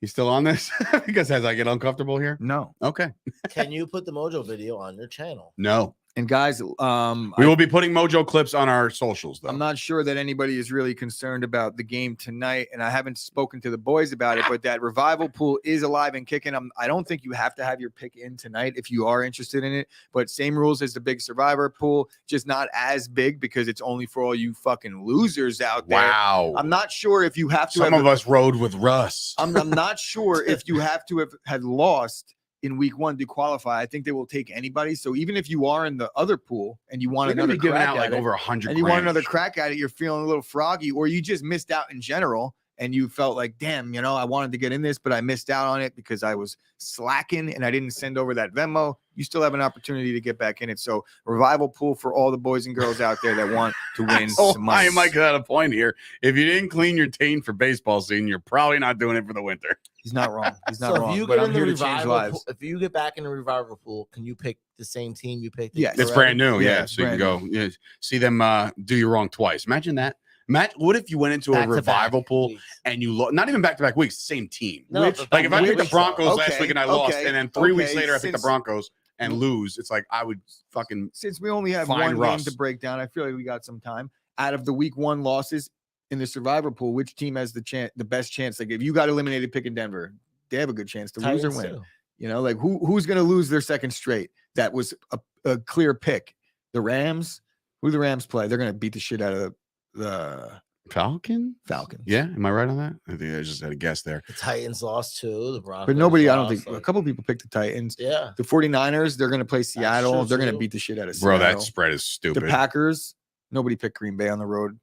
you still on this? Because as I get uncomfortable here? No. Okay. Can you put the Mojo video on your channel? No. And guys, we will be putting Mojo clips on our socials, though. I'm not sure that anybody is really concerned about the game tonight, and I haven't spoken to the boys about it, but that revival pool is alive and kicking. I don't think you have to have your pick in tonight if you are interested in it, but same rules as the big survivor pool, just not as big because it's only for all you fucking losers out there. Wow. I'm not sure if you have to. Some of us rode with Russ. I'm not sure if you have to have had lost in week one to qualify. I think they will take anybody. So even if you are in the other pool and you want another giving crack out like over 100 and you want another crack at it, you're feeling a little froggy, or you just missed out in general and you felt like, damn, I wanted to get in this, but I missed out on it because I was slacking and I didn't send over that Venmo. You still have an opportunity to get back in it. So revival pool for all the boys and girls out there that want to win some money. I might get a point here. If you didn't clean your taint for baseball season, you're probably not doing it for the winter. He's not wrong. He's not wrong. If you but get I'm in here the to change revival lives. pool, if you get back in the revival pool, can you pick the same team you picked? Yes. It's brand new. Yeah, Yeah. So you can go see them do you wrong twice. Imagine that. Matt, what if you went into a revival pool and you lost, not even back-to-back weeks, same team? No, like if I picked the Broncos last Okay, week and I lost, okay, and then 3 weeks okay, later I picked the Broncos and lose, it's like I would fucking. Since we only have find one Russ. game to break down, I feel like we got some time. Out of the week one losses in the survivor pool, which team has the best chance? Like if you got eliminated picking Denver, they have a good chance to lose or win. Like who's going to lose their second straight? That was a clear pick. The Rams. Who do the Rams play? They're going to beat the shit out of the Falcons. Yeah, am I right on that? I think I just had a guess there. The Titans lost too. The Broncos. But nobody, I don't lost, think, a couple people picked the Titans. Yeah. The 49ers, they're going to play Seattle. true, They're going to too. beat the shit out of Seattle. Bro, that spread is stupid. The Packers, nobody picked Green Bay on the road.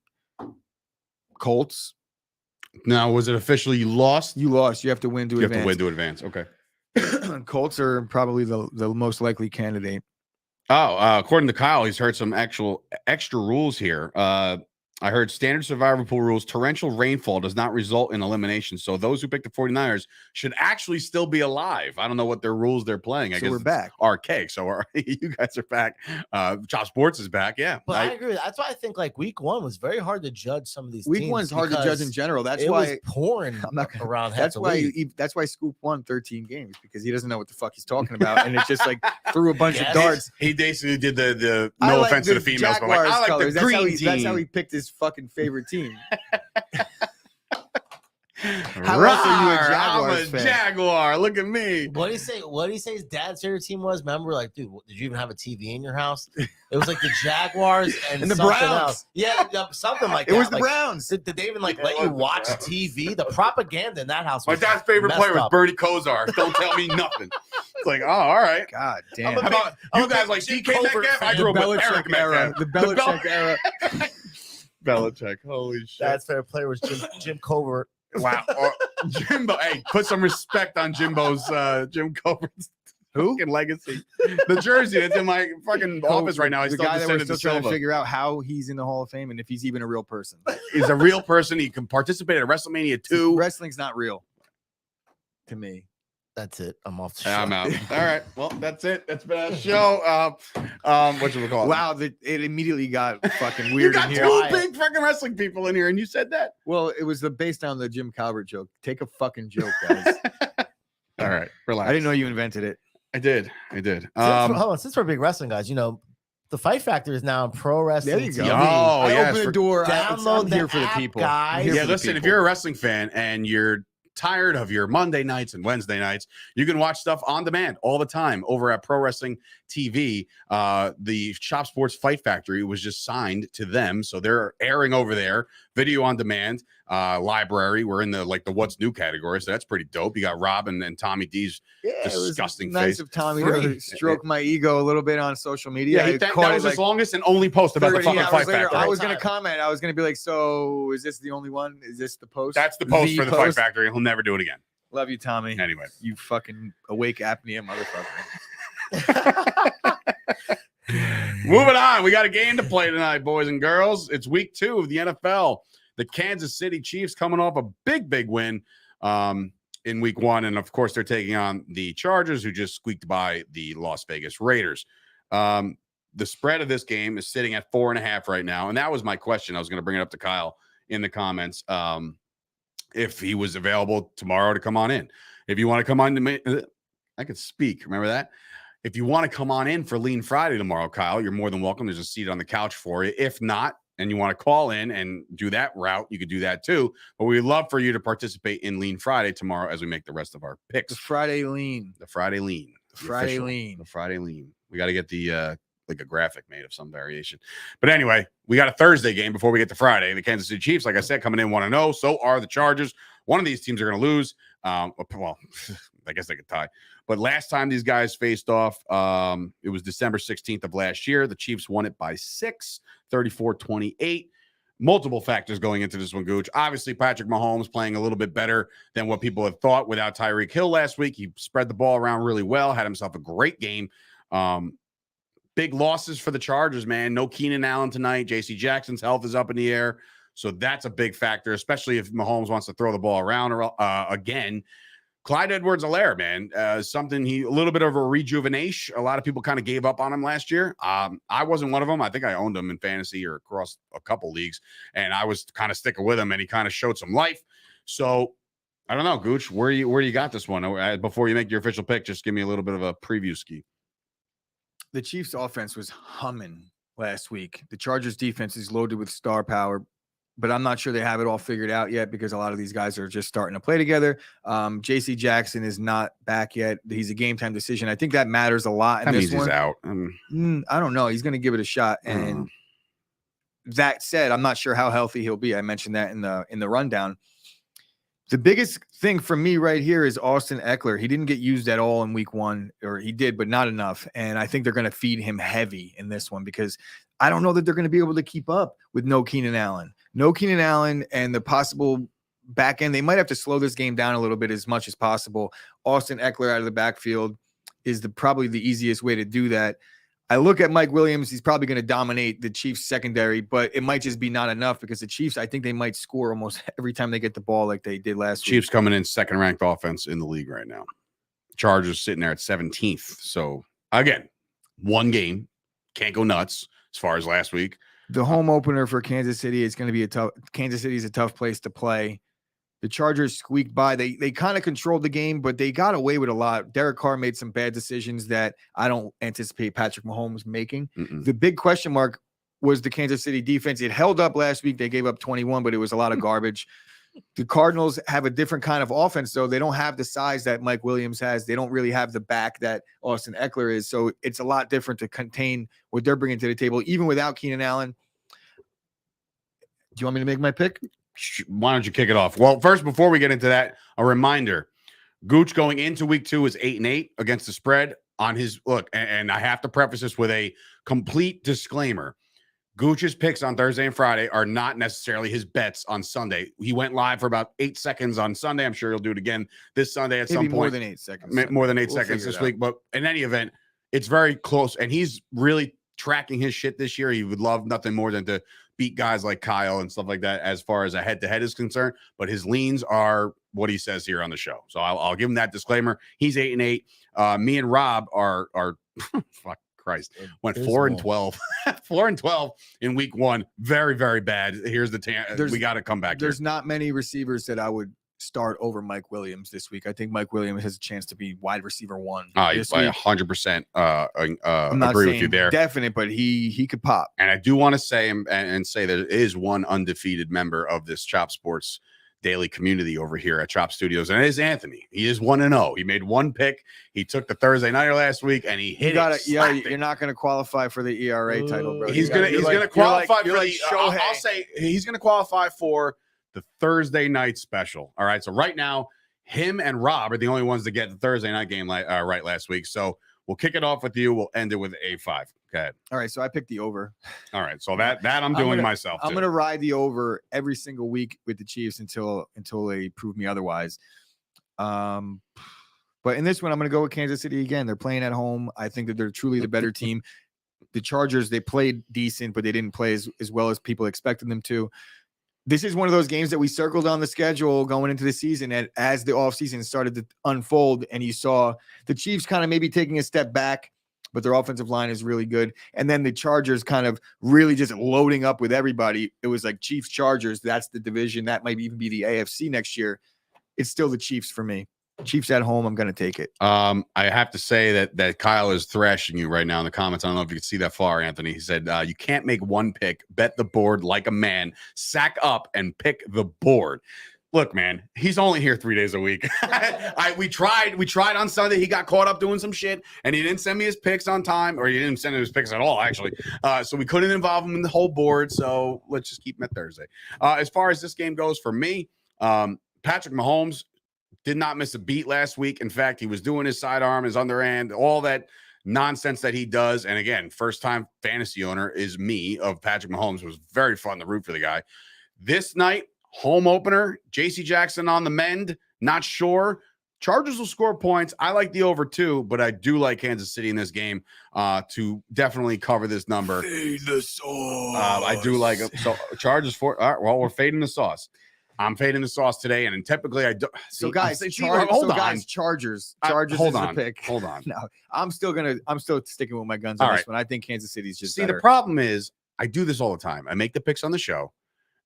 Colts. Now, was it officially you lost? You lost. You have to win to You have advance. to win to advance. Okay. Colts are probably the most likely candidate. According to Kyle, he's heard some actual extra rules here. I heard standard survivor pool rules. Torrential rainfall does not result in elimination. So those who pick the 49ers should actually still be alive. I don't know what their rules they're playing. I guess we're back. Archaic. So you guys are back. Chop Sports is back. Yeah. But I agree. That's why I think like week one was very hard to judge some of these Week teams. one's hard to judge in general. That's it why was pouring I'm not gonna, around. That's why that's why Scoop won 13 games because he doesn't know what the fuck he's talking about, and it's just like threw a bunch of darts. He basically did the no offense to the females, but like, I like the green team. That's how he picked his fucking favorite team. How else are you a Jaguars I'm a fan? Jaguar. Look at me. What do you say? What do you say his dad's favorite team was? Remember, like, dude, did you even have a TV in your house? It was like the Jaguars and And the something Browns. else. Yeah, something like that. It was the Like, Browns. Did they even like Yeah, let it you was the watch Browns. TV? The propaganda in that house. My Was dad's favorite messed player was up. Bernie Kosar. Don't tell me nothing. It's like, oh, all right. God damn. I'm How about I'm you a guys big like Jim DK Covert Metcalf? I fan. grew up with Belichick Eric era. Metcalf. The Belichick era. Belichick. Holy shit. Dad's favorite player was Jim Covert. Wow. Jimbo. Hey, put some respect on Jimbo's Jim Covert's Who? fucking legacy. The jersey that's in my fucking office right now. I The still guy that we're descended still to trying to Silva. figure out how he's in the Hall of Fame and if he's even a real person. He's a real person. He can participate at WrestleMania 2. Wrestling's not real to me. That's it. I'm off the show. I'm out. All right. Well, that's it. That's been our show. What should we call it? Wow, it immediately got fucking You weird got in here. two big fucking wrestling people in here, and you said that. Well, it was based on the Jim Calvert joke. Take a fucking joke, guys. All right. Relax. I didn't know you invented it. I did. Hold on, since we're big wrestling guys, you know, the Fight Factor is now on Pro Wrestling. There you go. TV. Oh, I yes, opened for- the door. Download I'm here the for the app, people. guys. I'm here Yeah, for the listen, if people. you're a wrestling fan and you're tired of your Monday nights and Wednesday nights, you can watch stuff on demand all the time over at Pro Wrestling TV. The Shop Sports Fight Factory was just signed to them, so they're airing over there, video on demand, library. We're in the what's new category, so that's pretty dope. You got Rob and Tommy D's Yeah, it was disgusting nice face. of Tommy Free. to stroke my ego a little bit on social media. I that caught was it his longest and only post about the 30 fucking hours Fight later. Factory. I was going to Time. comment. I was going to be like, so is this the only one? Is this the post? That's the post for the Fight post? Factory. He'll never do it again. Love you, Tommy. Anyway. You fucking awake apnea motherfucker. Moving on. We got a game to play tonight, boys and girls. It's week 2 of the NFL. The Kansas City Chiefs coming off a big win in week 1. And of course, they're taking on the Chargers, who just squeaked by the Las Vegas Raiders. The spread of this game is sitting at 4.5 right now. And that was my question. I was going to bring it up to Kyle in the comments. If he was available tomorrow to come on in. If you want to come on to me, I could speak. Remember that? If you want to come on in for Lean Friday tomorrow, Kyle, you're more than welcome. There's a seat on the couch for you. If not, and you want to call in and do that route, you could do that too. But we'd love for you to participate in Lean Friday tomorrow as we make the rest of our picks. The Friday lean. The Friday Lean. The Friday official. lean. The Friday Lean. We got to get the like a graphic made of some variation. But anyway, we got a Thursday game before we get to Friday. The Kansas City Chiefs, like I said, coming in 1-0. So are the Chargers. One of these teams are going to lose. Well, I guess they could tie. But last time these guys faced off, it was December 16th of last year. The Chiefs won it by 6, 34-28. Multiple factors going into this one, Gooch. Obviously, Patrick Mahomes playing a little bit better than what people had thought without Tyreek Hill last week. He spread the ball around really well, had himself a great game. Big losses for the Chargers, man. No Keenan Allen tonight. J.C. Jackson's health is up in the air. So that's a big factor, especially if Mahomes wants to throw the ball around again. Clyde Edwards-Helaire, man, something a little bit of a rejuvenation. A lot of people kind of gave up on him last year. I wasn't one of them. I think I owned him in fantasy or across a couple leagues, and I was kind of sticking with him, and he kind of showed some life. So I don't know, Gooch, where you got this one? Before you make your official pick, just give me a little bit of a preview ski. The Chiefs offense was humming last week. The Chargers defense is loaded with star power, but I'm not sure they have it all figured out yet because a lot of these guys are just starting to play together. J.C. Jackson is not back yet. He's a game time decision. I think that matters a lot in That this means one. he's out. I don't know. He's going to give it a shot. And that said, I'm not sure how healthy he'll be. I mentioned that in the rundown. The biggest thing for me right here is Austin Eckler. He didn't get used at all in week 1, or he did, but not enough. And I think they're going to feed him heavy in this one because I don't know that they're going to be able to keep up with no Keenan Allen. No Keenan Allen and the possible back end. They might have to slow this game down a little bit as much as possible. Austin Eckler out of the backfield is probably the easiest way to do that. I look at Mike Williams. He's probably going to dominate the Chiefs secondary, but it might just be not enough because the Chiefs, I think they might score almost every time they get the ball like they did last week. Chiefs coming in second-ranked offense in the league right now. Chargers sitting there at 17th. So, again, one game. Can't go nuts as far as last week. The home opener for Kansas City is going to be Kansas City is a tough place to play. The Chargers squeaked by. They kind of controlled the game, but they got away with a lot. Derek Carr made some bad decisions that I don't anticipate Patrick Mahomes making. The big question mark was the Kansas City defense. It held up last week. They gave up 21, but it was a lot of garbage. The Cardinals have a different kind of offense, though. They don't have the size that Mike Williams has. They don't really have the back that Austin Eckler is. So it's a lot different to contain what they're bringing to the table, even without Keenan Allen. Do you want me to make my pick? Why don't you kick it off? Well, first, before we get into that, a reminder. Gooch going into week 2 is 8-8 against the spread on his look. And I have to preface this with a complete disclaimer. Gooch's picks on Thursday and Friday are not necessarily his bets on Sunday. He went live for about 8 seconds on Sunday. I'm sure he'll do it again this Sunday at some point. More than 8 seconds. More than 8 seconds this week. But in any event, it's very close. And he's really tracking his shit this year. He would love nothing more than to beat guys like Kyle and stuff like that as far as a head-to-head is concerned. But his leans are what he says here on the show. So I'll give him that disclaimer. He's 8-8. Me and Rob are fuck Christ, went 4-12. 4-12 in week 1. Very, very bad. Here's the we got to come back. There's not many receivers that I would start over Mike Williams this week. I think Mike Williams has a chance to be wide receiver 1. I 100% agree with you there. Definite, but he could pop. And I do want to say and say there is one undefeated member of this Chop Sports daily community over here at Chop Studios, and it is Anthony. He is 1-0. He made one pick. He took the Thursday nighter last week, and he hit it. Yeah, you're not going to qualify for the ERA title, bro. He's going to qualify for the. I'll say he's going to qualify for the Thursday night special. All right. So right now, him and Rob are the only ones to get the Thursday night game right last week. So we'll kick it off with you. We'll end it with a 5. Go ahead. All right. So I picked the over. All right. So that I'm doing myself. I'm going to ride the over every single week with the Chiefs until they prove me otherwise. But in this one, I'm going to go with Kansas City again. They're playing at home. I think that they're truly the better team. The Chargers, they played decent, but they didn't play as well as people expected them to. This is one of those games that we circled on the schedule going into the season, and as the offseason started to unfold, and you saw the Chiefs kind of maybe taking a step back, but their offensive line is really good. And then the Chargers kind of really just loading up with everybody. It was like Chiefs Chargers. That's the division. That might even be the AFC next year. It's still the Chiefs for me. Chiefs at home. I'm going to take it. I have to say that Kyle is thrashing you right now in the comments. I don't know if you can see that far, Anthony. He said, you can't make one pick, bet the board like a man, sack up and pick the board. Look, man, he's only here 3 days a week. We tried on Sunday. He got caught up doing some shit, and he didn't send me his picks on time, or he didn't send him his picks at all, actually. So we couldn't involve him in the whole board. So let's just keep him at Thursday. As far as this game goes for me, Patrick Mahomes did not miss a beat last week. In fact, he was doing his sidearm, his underhand, all that nonsense that he does. And again, first-time fantasy owner is me of Patrick Mahomes. It was very fun to root for the guy. This night, home opener, J.C. Jackson on the mend. Not sure. Chargers will score points. I like the over too, but I do like Kansas City in this game to definitely cover this number. Fade the sauce. I do like it. So Chargers for. All right, well, we're fading the sauce. I'm fading the sauce today, and typically I do. So guys, Chargers. Hold is on. the pick. Hold on. No, I'm still sticking with my guns All on right. this one. I think Kansas City's just See, better. the problem is I do this all the time. I make the picks on the show,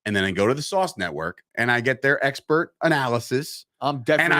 and then I go to the Sauce Network, and I get their expert analysis. I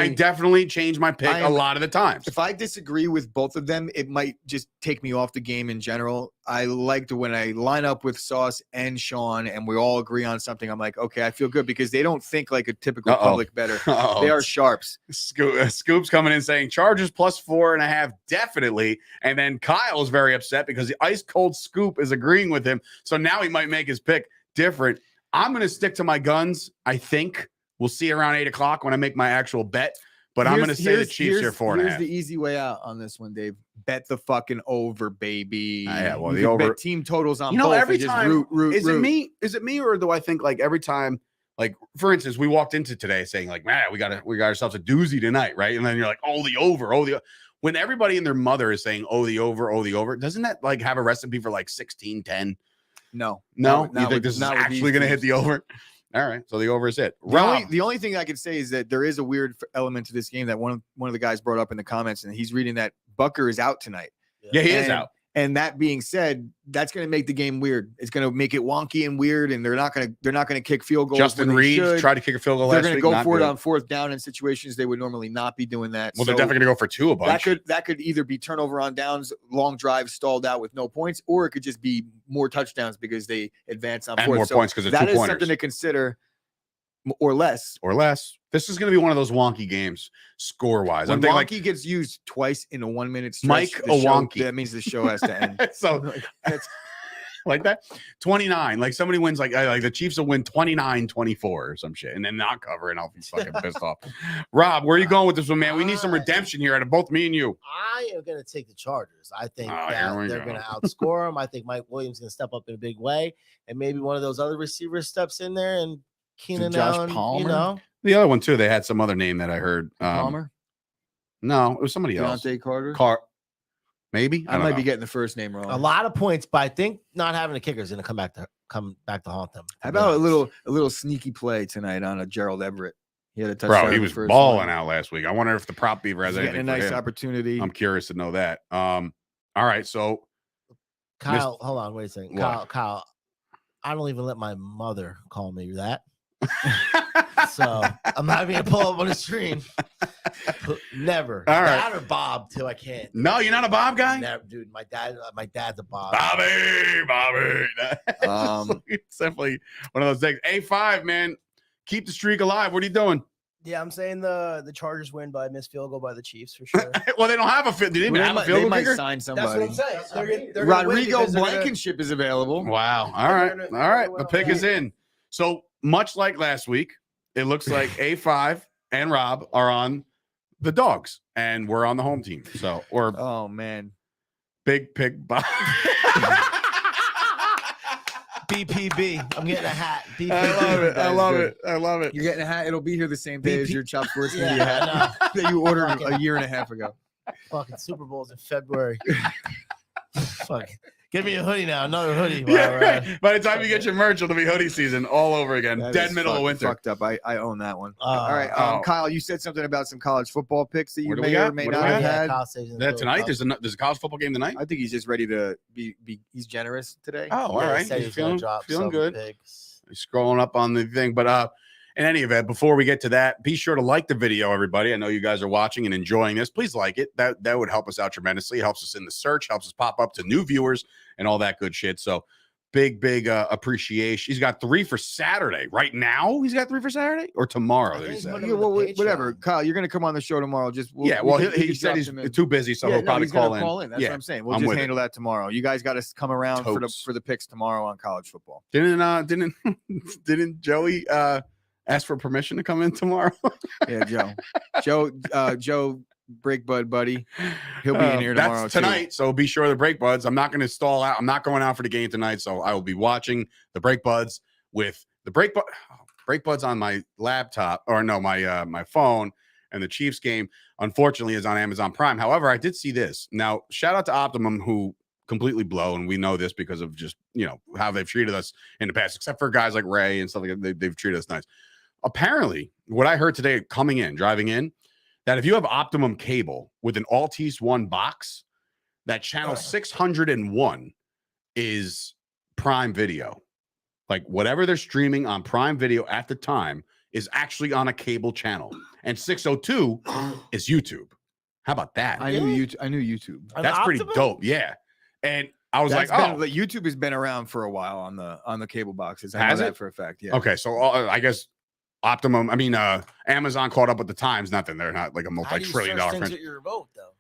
definitely change my pick a lot of the times. If I disagree with both of them, it might just take me off the game in general. I like to when I line up with Sauce and Sean and we all agree on something, I'm like, okay, I feel good because they don't think like a typical public bettor. They are sharps. Scoop's coming in saying Chargers plus 4.5, definitely. And then Kyle's very upset because the ice cold Scoop is agreeing with him. So now he might make his pick different. I'm going to stick to my guns, I think. We'll see around 8 o'clock when I make my actual bet. But I'm going to say the Chiefs here 4.5. Here's the easy way out on this one, Dave. Bet the fucking over, baby. Yeah, well, you the over. Bet team totals on both. Every time. Is it me, or do I think like every time? Like for instance, we walked into today saying like, man, we got ourselves a doozy tonight, right? And then you're like, oh, the over, oh the. When everybody and their mother is saying, oh, the over, doesn't that like have a recipe for like 16-10? No. You think this is actually going to hit the over? All right, so the over is it. The only thing I could say is that there is a weird element to this game that one of the guys brought up in the comments, and he's reading that Bucker is out tonight. Yeah, he is out. And that being said, that's going to make the game weird. It's going to make it wonky and weird, and they're not going to kick field goals. Justin Reed tried to kick a field goal last week. They're going to go for it on fourth down in situations they would normally not be doing that. Well, they're definitely going to go for 2 a bunch. That could either be turnover on downs, long drives stalled out with no points, or it could just be more touchdowns because they advance on and fourth. more points because of 2 pointers. That is pointers. something to consider. or less. or less. This is going to be one of those wonky games, score-wise. When I'm thinking wonky gets used twice in a 1 minute stretch, Mike the show- Wonky. that means the show has to end. so Like, that's like that 29, like somebody wins, like the Chiefs will win 29-24 or some shit and then not cover, and I'll be fucking pissed off. Rob, where are you going with this one, man? We need some redemption here out of both me and you. I am going to take the Chargers. I think Oh, that here we they're go. going to outscore them. I think Mike Williams is going to step up in a big way, and maybe one of those other receivers steps in there, and Keenan Josh Allen, Palmer? you know. The other one too, they had some other name that I heard. Palmer, No, it was somebody else. Deontay Carter. Maybe I don't might know. be getting the first name wrong. A lot of points, but I think not having a kicker is going to come back to haunt them. How about a little sneaky play tonight on a Gerald Everett? He had a touchdown. Bro, he in the was first balling one. out last week. I wonder if the prop beaver has He's getting anything a for nice him. opportunity. I'm curious to know that. All right, so Kyle. Hold on, wait a second. What? Kyle. I don't even let my mother call me that. So I'm not going to pull up on the stream. Never. All right. That or Bob too. I can't. No, you're not a Bob guy? Never, dude. My dad's a Bob. Bobby. It's definitely one of those things. A5, man. Keep the streak alive. What are you doing? Yeah, I'm saying the Chargers win by a missed field goal by the Chiefs for sure. Well, they don't have a field. They didn't Well, have a they field goal might kicker? sign That's somebody. what I'm saying. They're gonna win Rodrigo because they're gonna- Blankenship is available. Wow. All They're right. gonna- All right. they're The gonna pick is in. So much like last week, it looks like A5 and Rob are on the dogs, and we're on the home team. So, or Oh man, big pick Bob. BPB. I'm getting a hat. BPB. I love it. I That is love good. it. I love it. you're getting a hat. It'll be here the same day as BP your Chop Sports Yeah, Media I hat know. that you ordered a year and a half ago. Fucking Super Bowl's in February. Fuck. Give me a hoodie now. Another hoodie. while Yeah, we're right. at it. By the time you get your merch, it'll be hoodie season all over again. That Dead is middle of winter. Fucked up. I own that one. Oh. All right, Oh. Kyle, you said something about some college football picks that you What do we may or got? may What do not we have got? had. Kyle stays in That the tonight? Philadelphia. There's a college football game tonight? I think he's just ready to be he's generous today. Oh, all Yeah, he right. said he He's was gonna feeling, drop feeling some good. picks. Scrolling up on the thing. But in any event, before we get to that, be sure to like the video, everybody. I know you guys are watching and enjoying this. Please like it. That would help us out tremendously. It helps us in the search, helps us pop up to new viewers and all that good shit. So big appreciation. He's got 3 for Saturday. Right now, he's got 3 for Saturday or tomorrow. I That he think said. he's Yeah, putting well, him in the whatever. Patreon. Kyle, you're gonna come on the show tomorrow. Just Yeah, we well, can- we he can said drop he's him in. too busy, so Yeah, he'll no, probably he's gonna call in. call in. That's Yeah. what I'm saying. We'll I'm just with it. handle that tomorrow. You guys got to come around Totes. for the picks tomorrow on college football. Didn't Joey ask for permission to come in tomorrow? Yeah, Joe, break bud buddy. He'll be in here tomorrow That's too. tonight, so be sure the break buds. I'm not going to stall out. I'm not going out for the game tonight, so I will be watching the break buds with the break buds on my laptop, or no, my phone. And the Chiefs game, unfortunately, is on Amazon Prime. However, I did see this. Now, shout out to Optimum, who completely blow, and we know this because of just how they've treated us in the past, except for guys like Ray and stuff like that. They've treated us nice. Apparently, what I heard today driving in, that if you have Optimum cable with an Altice One box, that channel 601 is Prime Video. Like whatever they're streaming on Prime Video at the time is actually on a cable channel, and 602 is YouTube. How about that? I knew YouTube. An That's pretty Optimum? dope. Yeah, and I was That's like, been, YouTube has been around for a while on the cable boxes. I know Has that it? for a fact. Yeah. okay, so I guess Optimum. I mean, Amazon caught up with the times. Not that they're not like a How do you multi-trillion search dollar things franchise. with your remote though?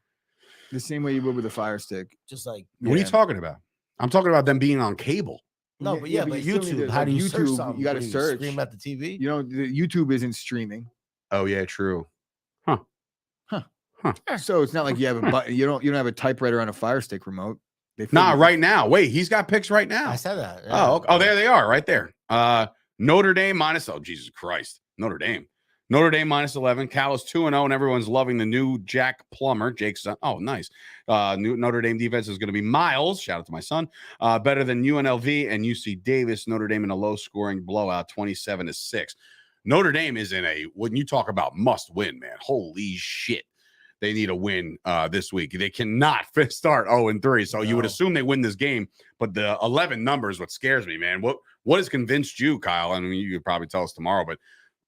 The same way you would with a Fire Stick. Just like What are you Yeah. talking about? I'm talking about them being on cable. no, but yeah, but you still need YouTube. to- How like do you search YouTube, something? you gotta What, do search. Stream at the TV. You know, the YouTube isn't streaming, Oh yeah, true. so it's not like you have a button. You don't have a typewriter on a Fire Stick remote. They Nah, figured- right now. Wait, he's got picks right now. I said that. Oh, okay. Oh, there they are, right there. Notre Dame minus. Oh, Jesus Christ, Notre Dame minus 11. Cal is 2-0, and everyone's loving the new Jack Plummer, Jake's son. Oh, nice. New Notre Dame defense is going to be miles. Shout out to my son. Better than UNLV and UC Davis. Notre Dame in a low-scoring blowout, 27-6. Notre Dame is in a, when you talk about must win, man. Holy shit. They need a win this week. They cannot start 0-3. So you would No. assume they win this game, but the 11 number is what scares me, man. What has convinced you, Kyle? I mean, you could probably tell us tomorrow, but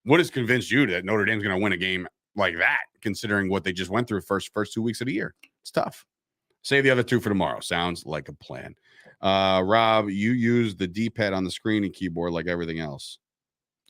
what has convinced you that Notre Dame's going to win a game like that, considering what they just went through first 2 weeks of the year? It's tough. Save the other 2 for tomorrow. Sounds like a plan. Rob, you use the D-pad on the screen and keyboard like everything else.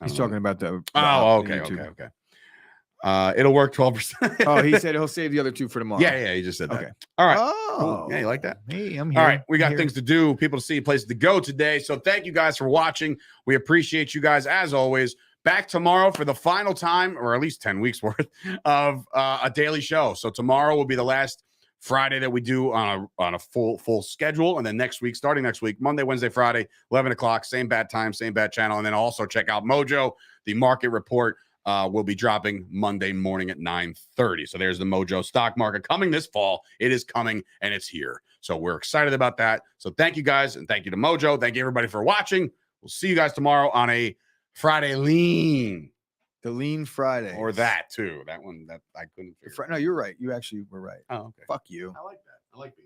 He's don't know. talking about the. Oh, the okay, YouTube. okay. It'll work 12%. Oh, he said he'll save the other 2 for tomorrow. yeah, he just said that. Okay. All right. Oh, Cool. Yeah, you like that? Hey, I'm here. All right, we I'm got here. things to do, people to see, places to go today. So thank you guys for watching. We appreciate you guys as always. Back tomorrow for the final time, or at least 10 weeks worth of a daily show. So tomorrow will be the last Friday that we do on a full schedule, and then next week, starting next week, Monday, Wednesday, Friday, 11 o'clock, same bad time, same bad channel, and then also check out Mojo. The market report will be dropping Monday morning at 9:30. So there's the Mojo stock market coming this fall. It is coming and it's here. So we're excited about that. So thank you guys, and thank you to Mojo. Thank you everybody for watching. We'll see you guys tomorrow on a Friday lean. The Lean Friday. Or that too. That one that I couldn't figure. No, you're right. You actually were right. Oh, okay. Fuck you. I like that. I like being